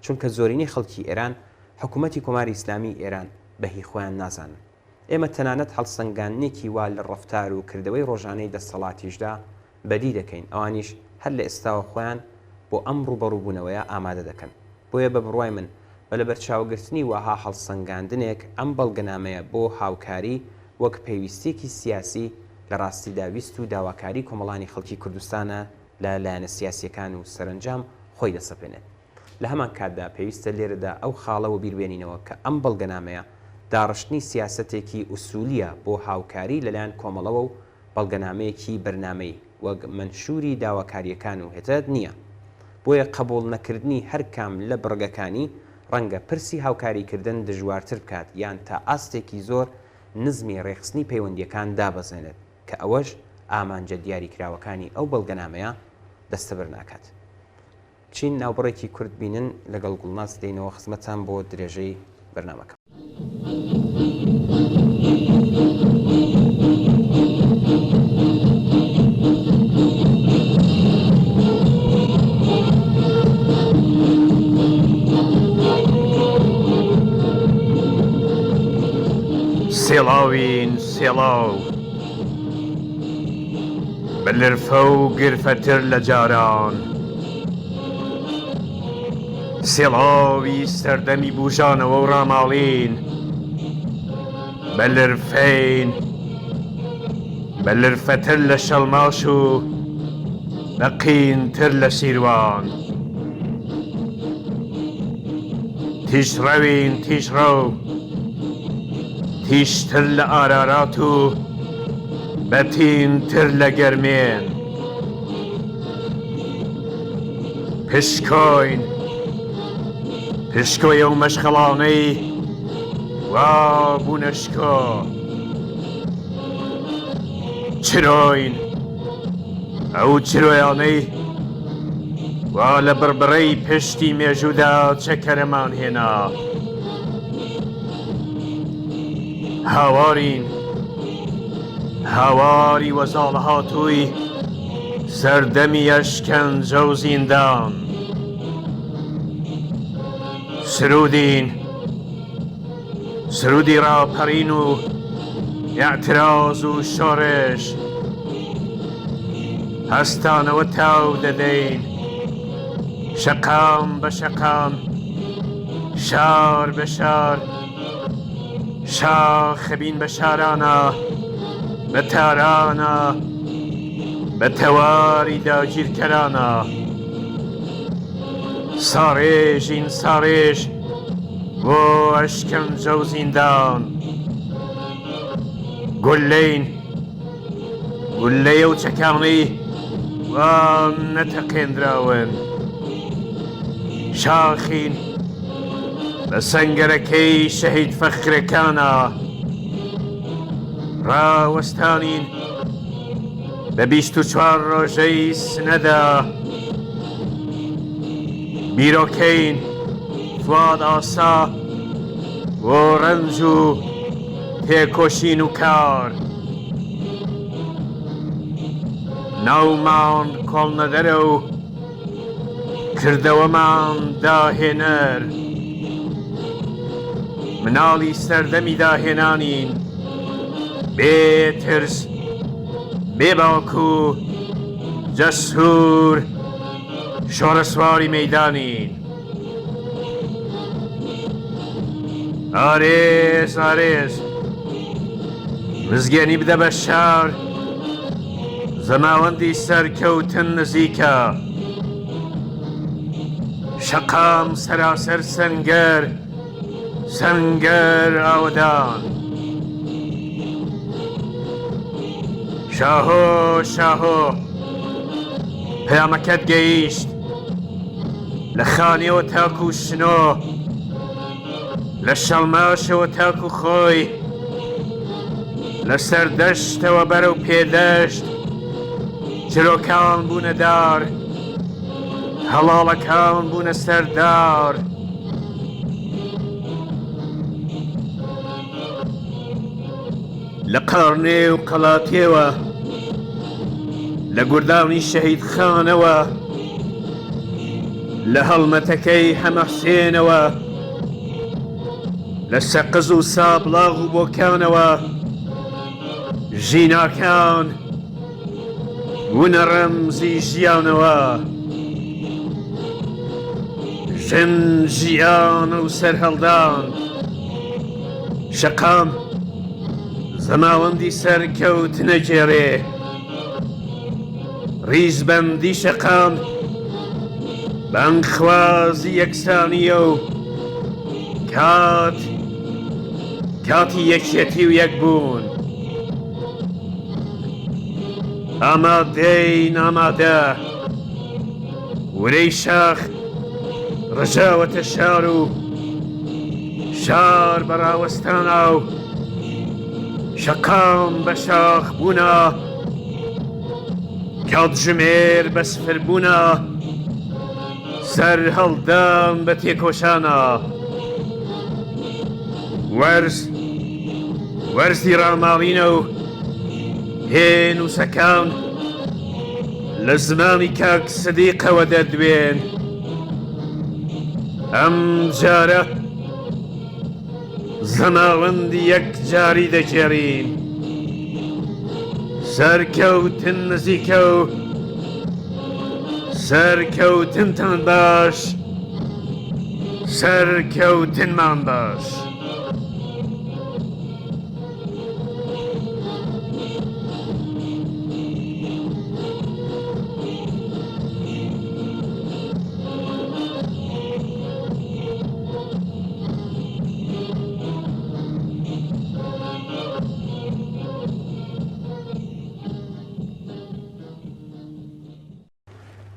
چونکە زۆرینەی خەڵکی ئێران حکوومەتی کۆماری ئیسلامی ئێران بەهی خۆیان نازانن. ئێمە تەنانەت هەڵسەنگاندنێکی وا لە ڕەفتار و کردەوەی ڕۆژانەی دەسەڵاتیشدا بەدی دەکەین، ئەوانیش هەر لە ئێستاوە خۆیان بۆ ئەم ڕوبەڕووبوونەوەیە ئامادە دەکەن. بۆیە بە بڕوای من بە لە بەرچاوگرتنی وەها هەڵسەنگاندنێک ئەم بەڵگەنامەیە بۆ هاوکاری وەک پێویستێکی سیاسی لە ڕاستیدا ویست و داواکاری کۆمەڵانی خەڵکی کوردستانە لە لایەنە سیاسیەکان و سەرنجام خۆی دەسەپێنێت. لە هەمان کاتدا پێویستە لێرەدا ئەو خاڵەوە بیربێنینەوە کە ئەم بەڵگەنامەیە داڕشتنی سیاسەتێکی ئوسولیە بۆ هاوکاری لەلایەن کۆمەڵەوە و بەڵگەنامەیەکی بەرنامەی وەک منشوری داواکاریەکان و هێتت نییە. بۆیە قبول نەکردنی هەر کام لە بڕگەکانی ڕەنگە پرسی هاوکاریکردن دژوارتر بکات یان تا ئاستێکی زۆر نزمی ڕێخستنی پەیوەندیەکان دابەزێنێت کە ئەوەش ئامانجە دیاریکراوەکانی ئەو بەڵگەنامەیە دەستەبەر ناکات. چین ناوبڕێکی کورد بینن لەگەڵ گوڵناس دێنەوە خزمەتان بۆ درێژەی بەرنامەکە. سێڵاوین سێڵاو بە لرفە و گرفەتر لە جاران، سێڵاوی سەردەمی بوژانەوە و ڕاماڵین بە لرفەین، بە لرفەتر لە شەڵماش و بە قینتر لە سیروان. تیژڕەوین تیژڕە و تیشتر لە ئارارات و بەتینتر لە گەرمێن. پشکۆین پشکۆیە و مەشخەڵانەی وا بوونەشکۆ، چرۆین ئەو چرۆیانەی وا لە بربڕەی پشتی مێژوودا چەکەرەمان هێنا. هاوارین هاواری وەزاڵە هاتووی سەردەمی ئەشکەنجە و زیندان. سرودین سرودی ڕاپەڕین و ئیعتراز و شۆڕش، هەستانەوە تاو دەدەین شەقام بە شەقام، شار بە شار، شاخەبین بە شارانە، بە تارانە، بە تەواری داگیرکەرانە. ساڕێژین ساڕێژ بۆ ئەشکەنجە و زیندان. گولەین گولەیە و چەکانەی وام نەتەقێنراون. شاخین بە سەنگەرەکەی شەهید فەخرەکانە. ڕاوەستانین بە 24 ڕۆژەی سنەدا. بیرۆکەین فواد ئاسا بۆ ڕەنج و تێکۆشین و کار. ناومان کۆڵنەدەرە و کردەوەمان داهێنەر. مناڵی سەردەمی داهێنانین بێترس بێباکو جەسوور شۆڕەسواری مەیدانین. ئارێز ئارێز مزگەنی بدە بە شار، زەماوەندی سەرکەوتن نزیکە. شەقام سەراسەر سەنگەر سەنگەر ئاودان. شاهۆ شاهۆ پەیامەکەت گەیشت لە خانیەوە تاکو و شنۆ، لە شەڵماشەوە تاکو خۆی، لە سەردەشتەوە بەرەو پێدەشت چرۆکان بوونەدار. هەڵاڵەکان بوونە سەردار لە قارنێ و قەڵاتێوە لە گورداونی شەهید خانەوە لە هەڵمەتەکەی حەمەحسێنەوە لە سەقز و سابڵاغ و بۆکانەوە ژیناکان بوونە ڕەمزی ژیانەوە ژن ژیان و سەرهەڵدان شەقام زەماوەندی سەرکەوتنە جێڕێ ڕیزبەندی شەقام بەنگخوازی یەکسانیە و کاتی یەکێتی و یەکبوون ئامادەین ئامادە ورەی شاخ ڕژاوەتە شار و شار بەڕاوەستانە و شەقام بە شاخ بوونە کاتژمێر بە سفر بوونە سەر هەڵدان بە تێکۆشانە وەرزی ڕاماڵینە و هێنووسەکان لە زمانی کاک سەدیقەوە دەردوێن ئەم جارە زەماوەندی یەک جاری دەجێڕین سەرکەوتن نزیکە و سەرکەوتنتان باش سەرکەوتنمان باش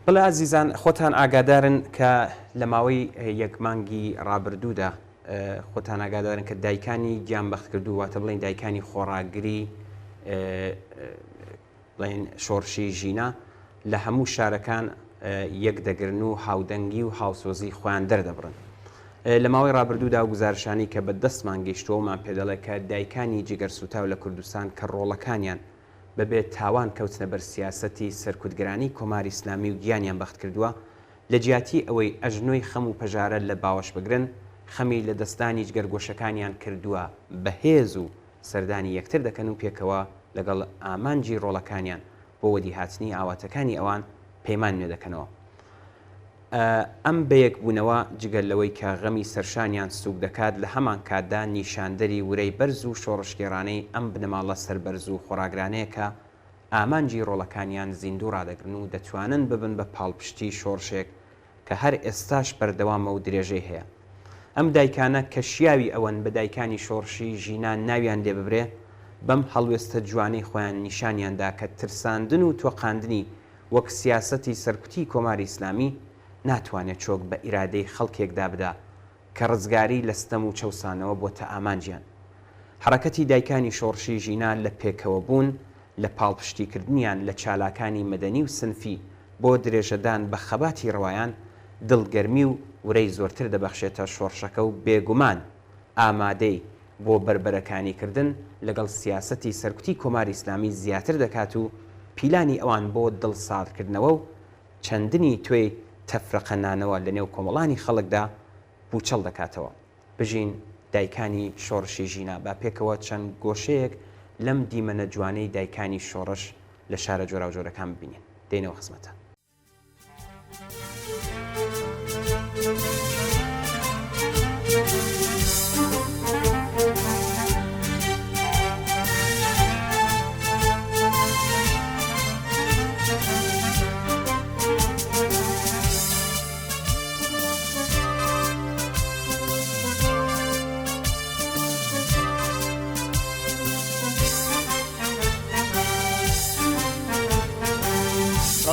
بڵێ ئازیزان خۆتان ئاگادارن کە لە ماوەی یەک مانگی ڕابردوودا خۆتان ئاگادارن کە دایکانی گیانبەخت کردو واتە بڵێن دایکانی خۆڕاگری بڵێن شۆڕشی ژینە لە هەموو شارەکان یەک دەگرن و هاودەنگی و هاوسۆزی خۆیان دەردەبڕن لە ماوەی ڕابردوودا و گزارشانی کە بە دەستمان گەیشتەوەمان پێدەڵێ کە دایکانی جگەرسووتاو لە کوردستان کە ڕۆڵەکانیان بەبێت تاوان کەوتنە بەر سیاسەتی سەرکوتگرانی کۆماری ئیسلامی و گیانیان بەخت کردووە لە جیاتی ئەوەی ئەژنۆی خەم و پەژارە لە باوەش بگرن خەمی لە دەستانی جگەرگۆشەکانیان کردووە بەهێز و سەردانی یەکتر دەکەن و پێکەوە لەگەڵ ئامانجی ڕۆڵەکانیان بۆ وەدیهاتنی ئاواتەکانی ئەوان پەیمان نوێ دەکەنەوە ئەم بەیەکبوونەوە جگەل لەوەی کە غەمی سەرشانیان سووک دەکات لە هەمان کاتدا نیشاندەری ورەی بەرز و شۆڕشگێڕانەی ئەم بنەماڵە سەربەرز و خۆراگرانەیە کە ئامانجی ڕۆڵەکانیان زیندوو ڕادەگرن و دەتوانن ببن بە پاڵپشتی شۆڕشێک کە هەر ئێستاش بەردەوامە و درێژەی هەیە ئەم دایکانە کە شیاوی ئەوەن بە دایکانی شۆڕشی ژینان ناویان لێ ببرێ بەم هەڵوێستە جوانەی خۆیان نیشانیاندا کە ترساندن و تۆقاندنی وەک سیاسەتی سەرکوتی کۆماری ئیسلامی ناتوانێت چۆک بە ئیرادەی خەڵکێکدا بدا کە ڕزگاری لە ستەم و چەوسانەوە بۆتە ئامانجیان حرەکەتی دایکانی شۆڕشی ژینان لە پێکەوە بوون لە پاڵپشتیکردنیان لە چالاکانی مەدەنی و سنفی بۆ درێژەدان بە خەباتی ڕەوایان دڵگەرمی و ورەی زۆرتر دەبەخشێتە شۆڕشەکە و بێگومان ئامادەی بۆ بربەرەکانیکردن لەگەڵ سیاسەتی سەرکوتی کۆماری ئیسلامی زیاتر دەکات و پیلانی ئەوان بۆ دڵساڵکردنەوە و چەندنی توێی تەفرەقەنانەوە لە نێو کۆمەڵانی خەڵکدا بوچەڵ دەکاتەوە بژین دایکانی شۆڕشی ژینە با پێکەوە چەند گۆشەیەک لەم دیمەنە جوانەی دایکانی شۆڕش لە شارە جۆرا و جۆرەکان ببینین دێنەوە خزمەتە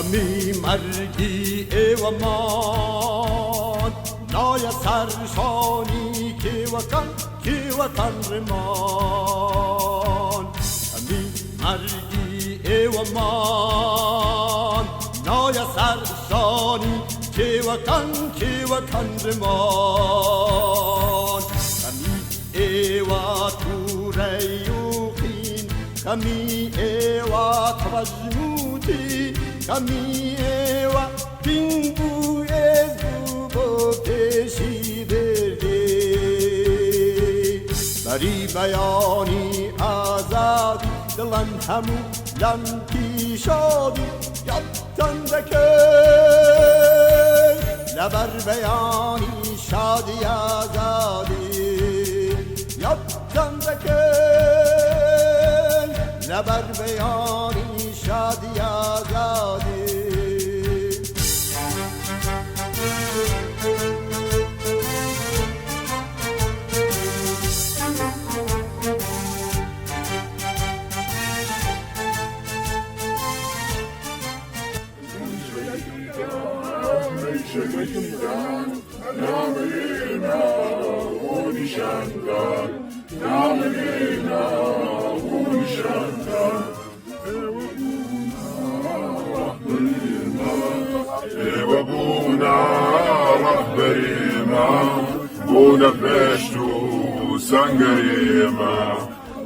غەمی مەرگی ئێوەمان نایە سەرشانی کێوەکان ڕێمان غەمی مەرگی ئێوەمان نایە سەرشانی کیوکان رمان کمی ایوا تو ریوخین کمی ایوا توجموتی کمی ایوا پینگو ازو با پیشی بردی بری بیانی آزادی دلن همو لنکی شادی یادتن دکر لبر بیانی شادی آزادی یادتن دکر لبر بیانی شادی آزادی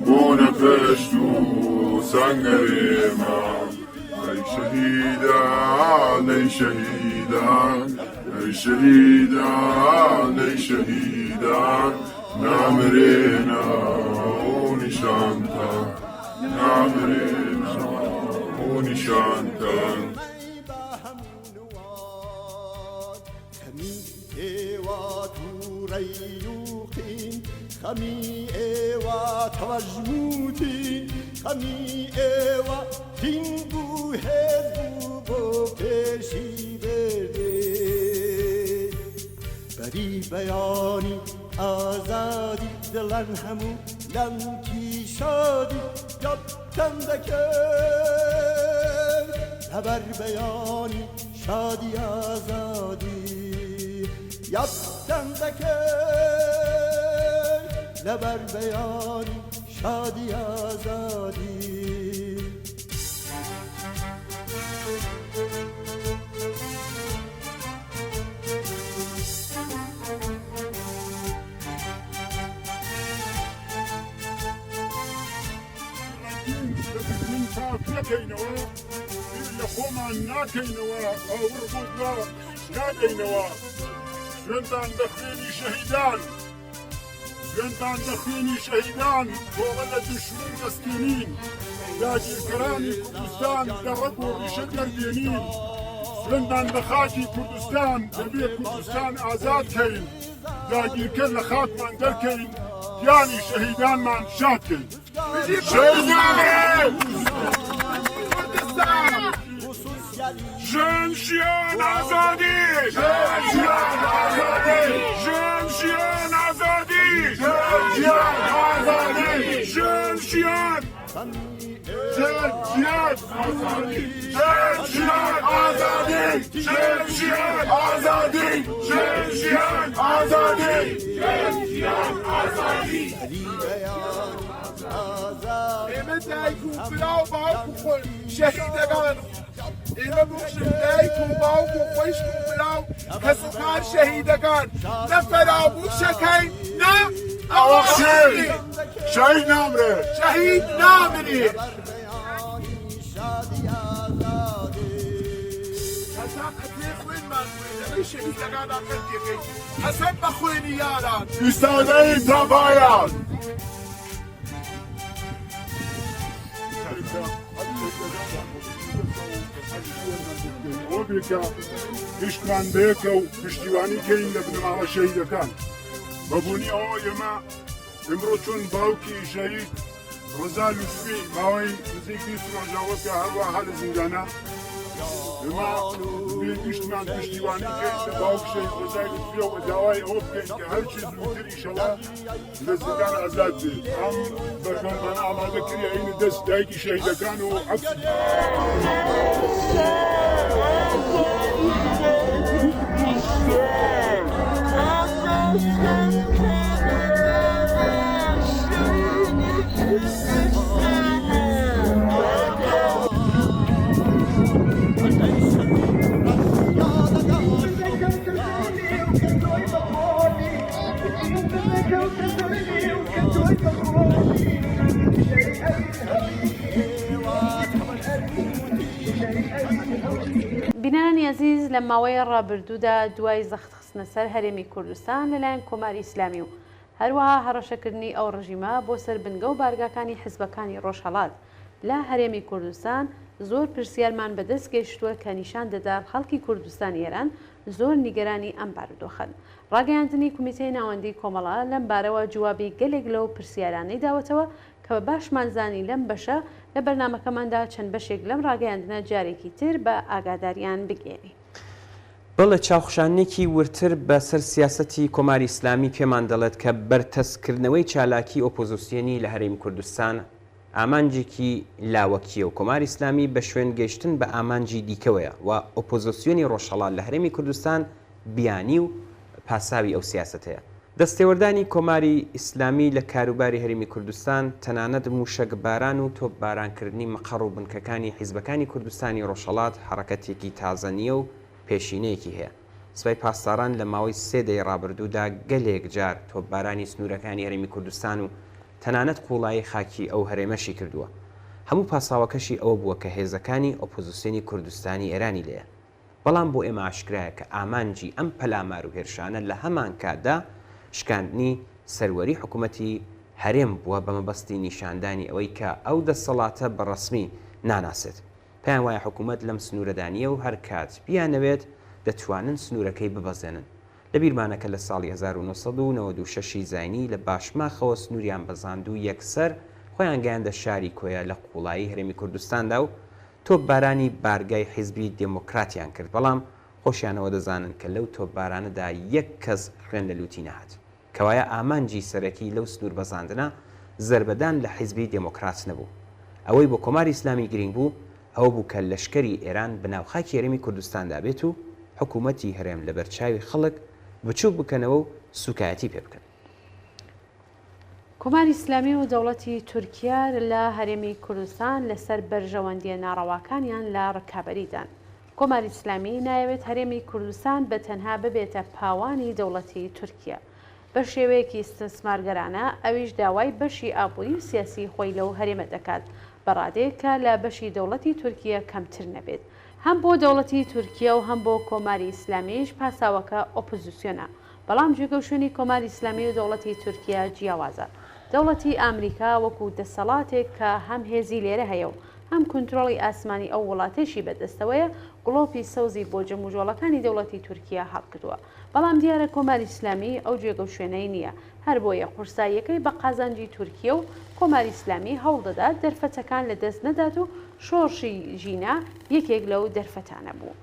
بونا فشتو سنگریما ای شهیدان ای شهیدان ای شهیدان ای شهیدان نامرینا و نشانتا نامرینا و نشانتا خمی ایوا توجموتی خمی ایوا تینگو هزو با پیشی برده بری بیانی آزادی دلن همو لنکی شادی یادتن دکر لبر بیانی شادی آزادی یادتن دکر لبر بیانی شادی آزادی جنتان دخيني شهيدان وولد دشمن مسكينين لاجي الكرامي كردستان دربوا بشكل دينين جنتان دخاكي كردستان دبي كردستان آزاد كين لاجي الكل خاك من دركين يعني شهيدان من شاكين شهيدان كردستان جنشيان آزادي جنشيان آزادي جنشيان آزادی جنشیان آزادی جنشیان جنشیان آزادی جنشیان آزادی جنشیان آزادی جنشیان آزادی جنشیان آزادی ایمه دایکو بلاو باوکو خول شهیدگان ایمه بخشم دایکو باوکو خوشکو بلاو کسوکار شهیدگان نفراموش شکین نه آوخشی شهید نامره شهید نامری شهیدگان آخر دیگه حسن بخوینی یاران ایستاده این تبایان وبيكا كشتمان بيكا وكشتيواني كاين لبنم على شهيد كان بابوني او يما امروتون باوكي شهيد رزا لطفي ماوي زي بيسرو جاوكا هلوا حال زنجانا يما كشتمان كشتيواني كاين باوك شهيد رزا لطفي ودواي اوب كاين كهر شيء زوتر ان شاء الله لزنجان ازاد بي ام بركان انا على ذكري عين دست دايكي شهيد كانوا عكس لە ماوەی ڕابردوودا دوای زەختخستنە سەر هەرێمی کوردستان لەلایەن کۆماری ئیسلامی و هەروەها هەڕەشەکردنی ئەو ڕژیمە بۆ سەر بنگە و بارگاکانی حیزبەکانی ڕۆژهەڵات لە هەرێمی کوردستان زۆر پرسیارمان بەدەست گەیشتووە کە نیشان دەدات خەڵکی کوردستان ئێران زۆر نیگەرانی ئەم بارودۆخەن. ڕاگەیاندنی کمیتەی ناوەندی کۆمەڵە لەم بارەوە جوابی گەلێک لەو پرسیارانەی داوەتەوە کە بە باشمانزانی لەم بەشە لە بەرنامەکەماندا چەند بەشێک لەم ڕاگەیاندنە جارێکی تر بە ئاگاداریان بگێنی. بەڵێ چاوخشانێکی ورتر بەسەر سیاسەتی کۆماری ئیسلامی پێمان دەڵێت کە بەرتەسکردنەوەی چالاکی ئۆپۆزیسیۆنی لە هەرێمی کوردستان ئامانجێکی لاوەکیە و کۆماری ئیسلامی بە شوێن گەیشتن بە ئامانجی دیکەوەیە و ئۆپۆزیسیۆنی ڕۆژهەڵات لە هەرێمی کوردستان بیانی و پاساوی ئەو سیاسەتەیە. دەستێوەردانی کۆماری ئیسلامی لە کاروباری هەرێمی کوردستان تەنانەت موشەکباران و تۆپبارانکردنی مەقەڕ و بنکەکانی حیزبەکانی کوردستانی ڕۆژهەڵات حرەکەتێکی تازەنیە و پێشینەیەکی هەیە. سوپای پاسداران لە ماوەی 3 دەی ڕابردوودا گەلێک جار تۆپبارانی سنوورەکانی هەرێمی کوردستان و تەنانەت قوڵایی خاکی ئەو هەرێمەشی کردووە. هەموو پاساوەکەشی ئەوە بووە کە هێزەکانی ئۆپۆزیسیۆنی کوردستانی ئێرانی لێە. بەڵام بۆ ئێمە ئاشکرایە کە ئامانجی ئەم پەلامار و هێرشانە لە هەمان کاتدا شکاندنی سەروەری حکوومەتی هەرێم بووە بە مەبەستی نیشاندانی ئەوەی کە ئەو دەسەڵاتە بەڕەسمی ناناسێت. پێیان وایە حکوومەت لەم سنوورەدانیە و هەر کات بیانەوێت دەتوانن سنوورەکەی ببەزێنن. لە بیرمانەکە لە ساڵی 1996 زاینی لە باشماخەوە سنووریان بەزاند و یەکسەر خۆیان گەیاندە شاری کۆیە لە قوڵایی هەرێمی کوردستاندا و تۆپبارانی بارگای حیزبی دموکراتیان کرد. بەڵام خۆشیانەوە دەزانن کە لەو تۆپبارانەدا یەک کەس خوێن لە لوتی نەهات. کەوایە ئامانجی سەرەکی لەو سنوور بەزاندنە زربەدان لە حیزبی دموکرات نەبوو. ئەوەی بۆ کۆماری ئیسلامی گرنگ بوو ئەوە بوو کە لەشکری ئێران بەناوخاکی هەرێمی کوردستاندا بێت و حکوومەتی هەرێم لە بەرچاوی خەڵک بچوو بکەنەوە و سوکایەتی پێ بکەن. کۆماری ئیسلامی و دەوڵەتی تورکیا لە هەرێمی کوردستان لەسەر بەرژەوەندیە ناڕەواکانیان لە ڕکابەریدان. کۆماری ئیسلامی نایەوێت هەرێمی کوردستان بە تەنها ببێتە پاوانی دەوڵەتی تورکیا. بە شێوەیەکی استثمارگەرانە ئەویش داوای بەشی ئابووری و سیاسی خۆی لەو هەرێمە دەکات بەڕادەیە کە لە بەشی دەوڵەتی تورکیا کەمتر نەبێت. هەم بۆ دەوڵەتی تورکیا و هەم بۆ کۆماری ئیسلامیش پاساوەکە ئۆپۆزیسیۆنە. بەڵام جێگەشتنی کۆماری ئیسلامی و دەوڵەتی تورکیا جیاوازە. دەوڵەتی ئامریکا وەکو دەسەڵاتێک کە هەم هێزی لێرە هەیە و هەم کنترۆڵی ئاسمانی ئەو وڵاتێشی بەدەستەوەیە گڵۆپی سەوزی بۆ جەموژۆڵەکانی دەوڵەتی تورکیا هەڵکردووە. بەڵام دیارە کۆماری ئیسلامی ئەو جێگەشتێنەی نییە. هەر بۆیە قورساییەکەی بە قازانجی تورکیا و کۆماری ئیسلامی هەوڵ دەدات دەرفەتەکان لە دەست نەدات و شۆڕشی ژینە یەکێک لەو دەرفەتانە بوو.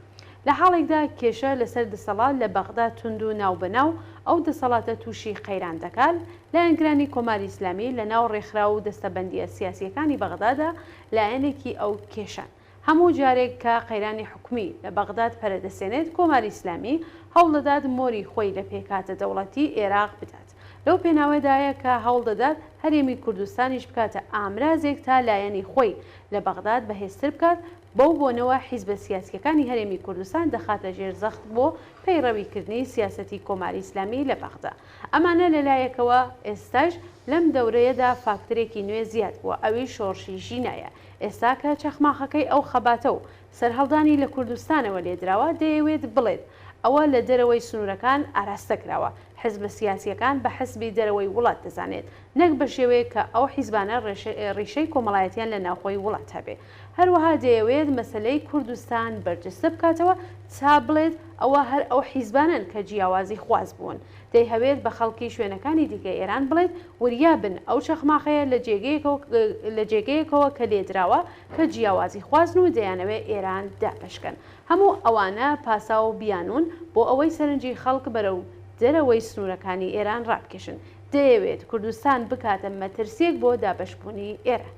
لە حاڵێکدا کێشە لەسەر دەسەڵات لە بەغدا تونند و ناوبەناو ئەو دەسەڵاتە تووشی قەیران دەکات لایەنگرانی کۆماری ئیسلامی لە ناو ڕێکخرا و دەستەبەندیە سیاسیەکانی بەغدادا لایەنێکی ئەو کێشان. هەموو جارێک کە قەیرانی حکومی لە بەغداد پەرەدەسێنێت کۆماری ئیسلامی هەوڵ دەدات مۆری خۆی لە پێکاتە دەوڵەتی عێراق بدات. لەو پێناوەدایە کە هەوڵ دەدات هەرێمی کوردستانیش بکاتە ئامرازێک تا لایەنی خۆی لە بەغداد بەهێزتر بکات بەو بۆنەوە حیزبە سیاسیەکانی هەرێمی کوردستان دەخاتە ژێرزەخت بۆ پەیڕەویکردنی سیاسەتی کۆماری ئیسلامی لە بەغدا. ئەمانە لەلایەکەوە ئێستاش لەم دەورەیەدا فاکتەرێکی نوێ زیاد بووە ئەوەی شۆڕشی ژینایە. ئێستا کە چەخماخەکەی ئەو خەباتە و سەرهەڵدانی لە کوردستانەوە لێدراوە دەیەوێت بڵێت ئەوە لە دەرەوەی سنوورەکان ئاراستە کراوە. حزب سیاسیەکان بە حزبی دەرەوەی وڵات دەزانێت نەک بە شێوەیە کە ئەو حیزبانە ڕیشەی کۆمەڵایەتیان لە ناوخۆی وڵات هەبێ. هەروەها دەیەوێت مەسلەی کوردستان بەرجستە بکاتەوە تا بڵێت ئەوە هەر ئەو حیزبانن کە جیاوازی خواز بوون. دەیهەوێت بە خەڵکی شوێنەکانی دیکە ئێران بڵێت وریابن ئەو چەخماخەیە لە جێگەیەکەوە کە لێدراوە کە جیاوازی خوازن و دەیانەوێت ئێران داپەشکەن. هەموو ئەوانە پاسا و بیانون بۆ ئەوەی سەرنجی خەڵک بەرەو دەرەوەی سنوورەکانی ئێران ڕابکێشن. دەیەوێت کوردستان بکاتە مەترسیەک بۆ دابەشبوونی ئێران.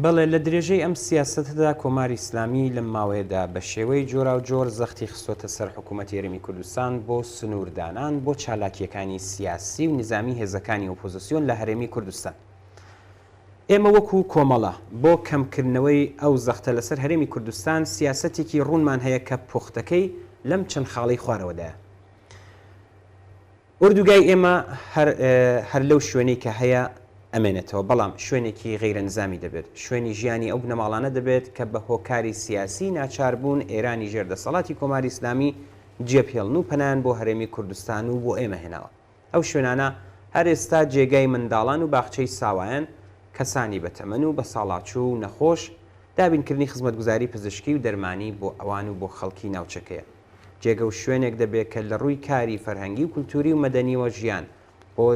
بەڵێ لە درێژەی ئەم سیاسەتدا کۆماری ئیسلامی لەم ماوەیەدا بە شێوەی جۆرا و جۆر زەختی خستۆتە سەر حکوومەتی هەرێمی کوردستان بۆ سنووردانان بۆ چالاکیەکانی سیاسی و نظامی هێزەکانی ئۆپۆزیسیۆن لە هەرێمی کوردستان. ئێمە وەکو کۆمەڵە بۆ کەمکردنەوەی ئەو زەختە لەسەر هەرێمی کوردستان سیاسەتێکی ڕوونمان هەیە کە پوختەکەی لەم چەند خاڵی خوارەوەدایە. ئوردوگای ئێمە هەر لەو شوێنەی کە هەیە ئەمێنێتەوە بەڵام شوێنێکی غیرە نظامی دەبێت شوێنی ژیانی ئەو بنەماڵانە دەبێت کە بە هۆکاری سیاسی ناچاربوون ئێرانی ژێردەسەڵاتی کۆماری ئیسلامی جێپێڵن و پەنان بۆ هەرێمی کوردستان و بۆ ئێمە هێناوە ئەو شوێنانە هەر ئێستا جێگای منداڵان و باخچەی ساوایان کەسانی بەتەمەن و بە ساڵاچوو و نەخۆش دابینکردنی خزمەتگوزاری پزیشکی و دەرمانی بۆ ئەوان و بۆ خەڵکی ناوچەکەیە جێگە و شوێنێک دەبێت کە لە ڕووی کاری فەرهەنگی و کولتوری و مەدەنیوە ژیان بۆ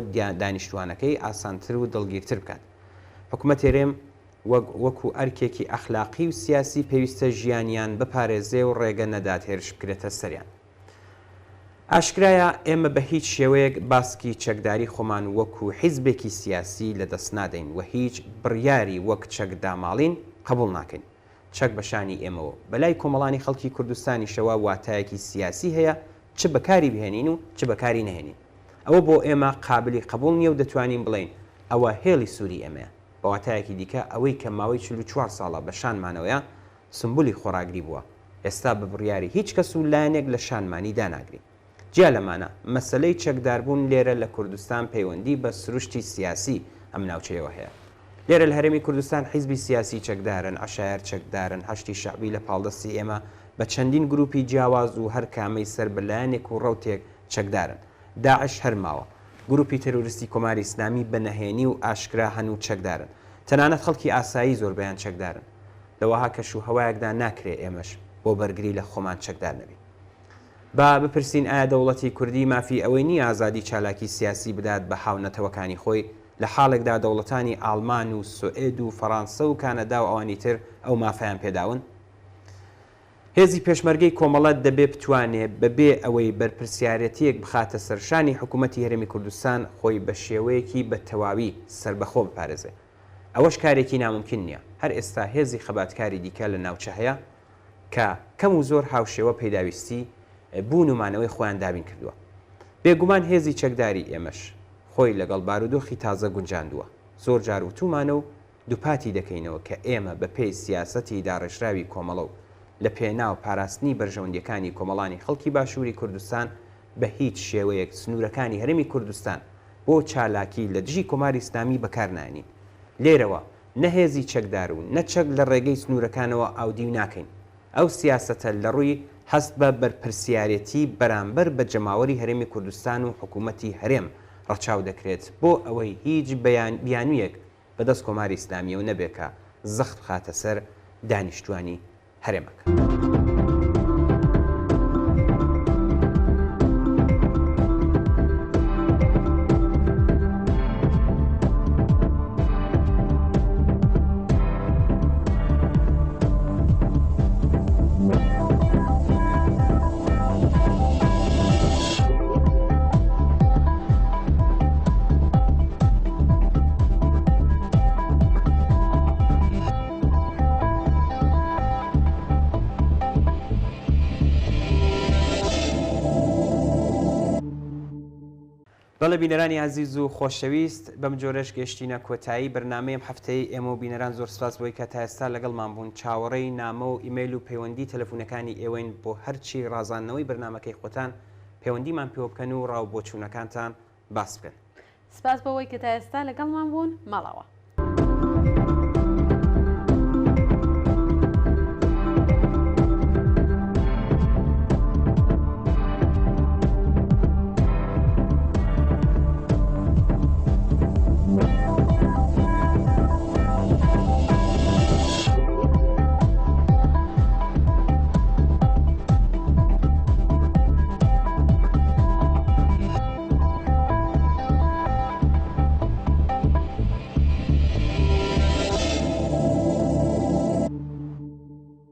دانیشتوانەکەی ئاسانتر و دڵگیرتر بکات حکوومەت هێرێم وەکو ئەرکێکی ئەخلاقی و سیاسی پێویستە ژیانیان بپارێزێ و ڕێگە نەدات هێرش بکرێتە سەریان ئاشکرایە ئێمە بە هیچ شێوەیەک باسکی چەکداری خۆمان وەکو حیزبێکی سیاسی لەدەست نادەین و هیچ بڕیاری وەک چەکداماڵین قبول ناکەین چەک بەشانی ئێمەوە بەلای کۆمەڵانی خەڵکی کوردستانی شەوە واتایەکی سیاسی هەیە چ بەکاری بهێنین و چ بەکاری نەهێنین ئەوە بۆ ئێمە قابلی قبول نییە و دەتوانین بڵین ئەوە هێڵی سووری ئێمەیە بەواتایەکی دیکە ئەوەی کە ماوەی 44 ساڵە بە شانمانەوەیە سمبولی خۆراگری بووە ئێستا بە بڕیاری هیچ کەس و لایەنێک لە شانمانی داناگری جیا لەمانە مەسلەی چەکداربوون لێرە لە کوردستان پەیوەندی بە سروشتی سیاسی ئەم ناوچەیەوە هەیە لێرە لە هەرێمی کوردستان حیزبی سیاسی چەکدارن عەشایر چەکدارن هەشتی شەعبی لە پاڵدەستی ئێمە بە چەندین گروپی جیاواز و هەر کامەی سەر بەلایەنێک و ڕەوتێک چەکدارن داعش هەرماوە گروپی تەروریستی کۆماری ئیسلامی بە نەهێنی و ئاشکرا هەنوو چەکدارن تەنانەت خەڵکی ئاسایی زۆربیان چەکدارن لەوەها کەش و هەوایەکدا ناکرێ ئێمەش بۆ بەرگری لە خۆمان چەکدار نەبی با بپرسین ئایا دەوڵەتی کوردی مافی ئەوەی نییە ئازادی چالاکی سیاسی بدات بە حاونەتەوەکانی خۆی لە حاڵێکدا دەوڵەتانی ئاڵمان و سوئێد و فەڕەنسە و کانەدا و ئەوانی تر ئەو مافیان پێداون هێزی پێشمەرگەی کۆمەڵەت دەبێت بتوانێت بەبێ ئەوەی بەرپرسیارەتیەک بخاتە سەرشانی حکوومەتی هەرێمی کوردستان خۆی بە شێوەیەکی بە تەواوی سربەخۆ بپارێزێ ئەوەش کارێکی ناممکن نییە هەر ئێستا هێزی خەباتکاری دیکە لە ناوچە هەیە کە کەم و زۆر هاوشێوە پێداویستی بوون ومانەوەی خۆیان دابین کردووە بێگومان هێزی چەکداری ئێمەش خۆی لەگەڵ بارودۆخی تازە گونجاندووە زۆر جار وتومانە و دووپاتی دەکەینەوە کە ئێمە بە پێی سیاسەتی داڕێژراوی کۆمەڵە و لە پێناو پاراستنی بەرژەوەندیەکانی کۆمەڵانی خەڵکی باشووری کوردستان بە هیچ شێوەیەک سنوورەکانی هەرێمی کوردستان بۆ چالاکی لە دژی کۆماری ئیسلامی بەکارنانی لێرەوە نەهێزی چەکدار و نەچەک لە ڕێگەی سنوورەکانەوە ئاودی ناکەین ئەو سیاسەتە لە ڕووی هەست بە بەرپرسیارەتی بەرامبەر بە جەماوەری هەرێمی کوردستان و حکوومەتی هەرێم ڕەچاو دەکرێت بۆ ئەوەی هیچ بیانویەک بەدەست کۆماری ئیسلامیەوە نەبێکە زەخت بخاتە سەر دانیشتوانی هەرێمەکە. بەڵێ بینەرانی عزیز و خۆشەویست بەم جۆرەش گەشتینە کۆتایی بەرنامەیەم هەفتەی ئێمە و بینەران زۆر سپاس بۆی کە تا ئێستا لەگەڵمان بوون چاوەڕێی نامە و ئیمەیل و پەیوەندی تەلەفۆنەکانی ئێوەین بۆ هەرچی ڕازاندنەوەی بەرنامەکەی خۆتان پەیوەندیمان پێوە بکەن و ڕاو بۆچوونەکانتان باس بکەن سپاس بەوەی کە تا ئێستا لەگەڵمان بوون ماڵەوە.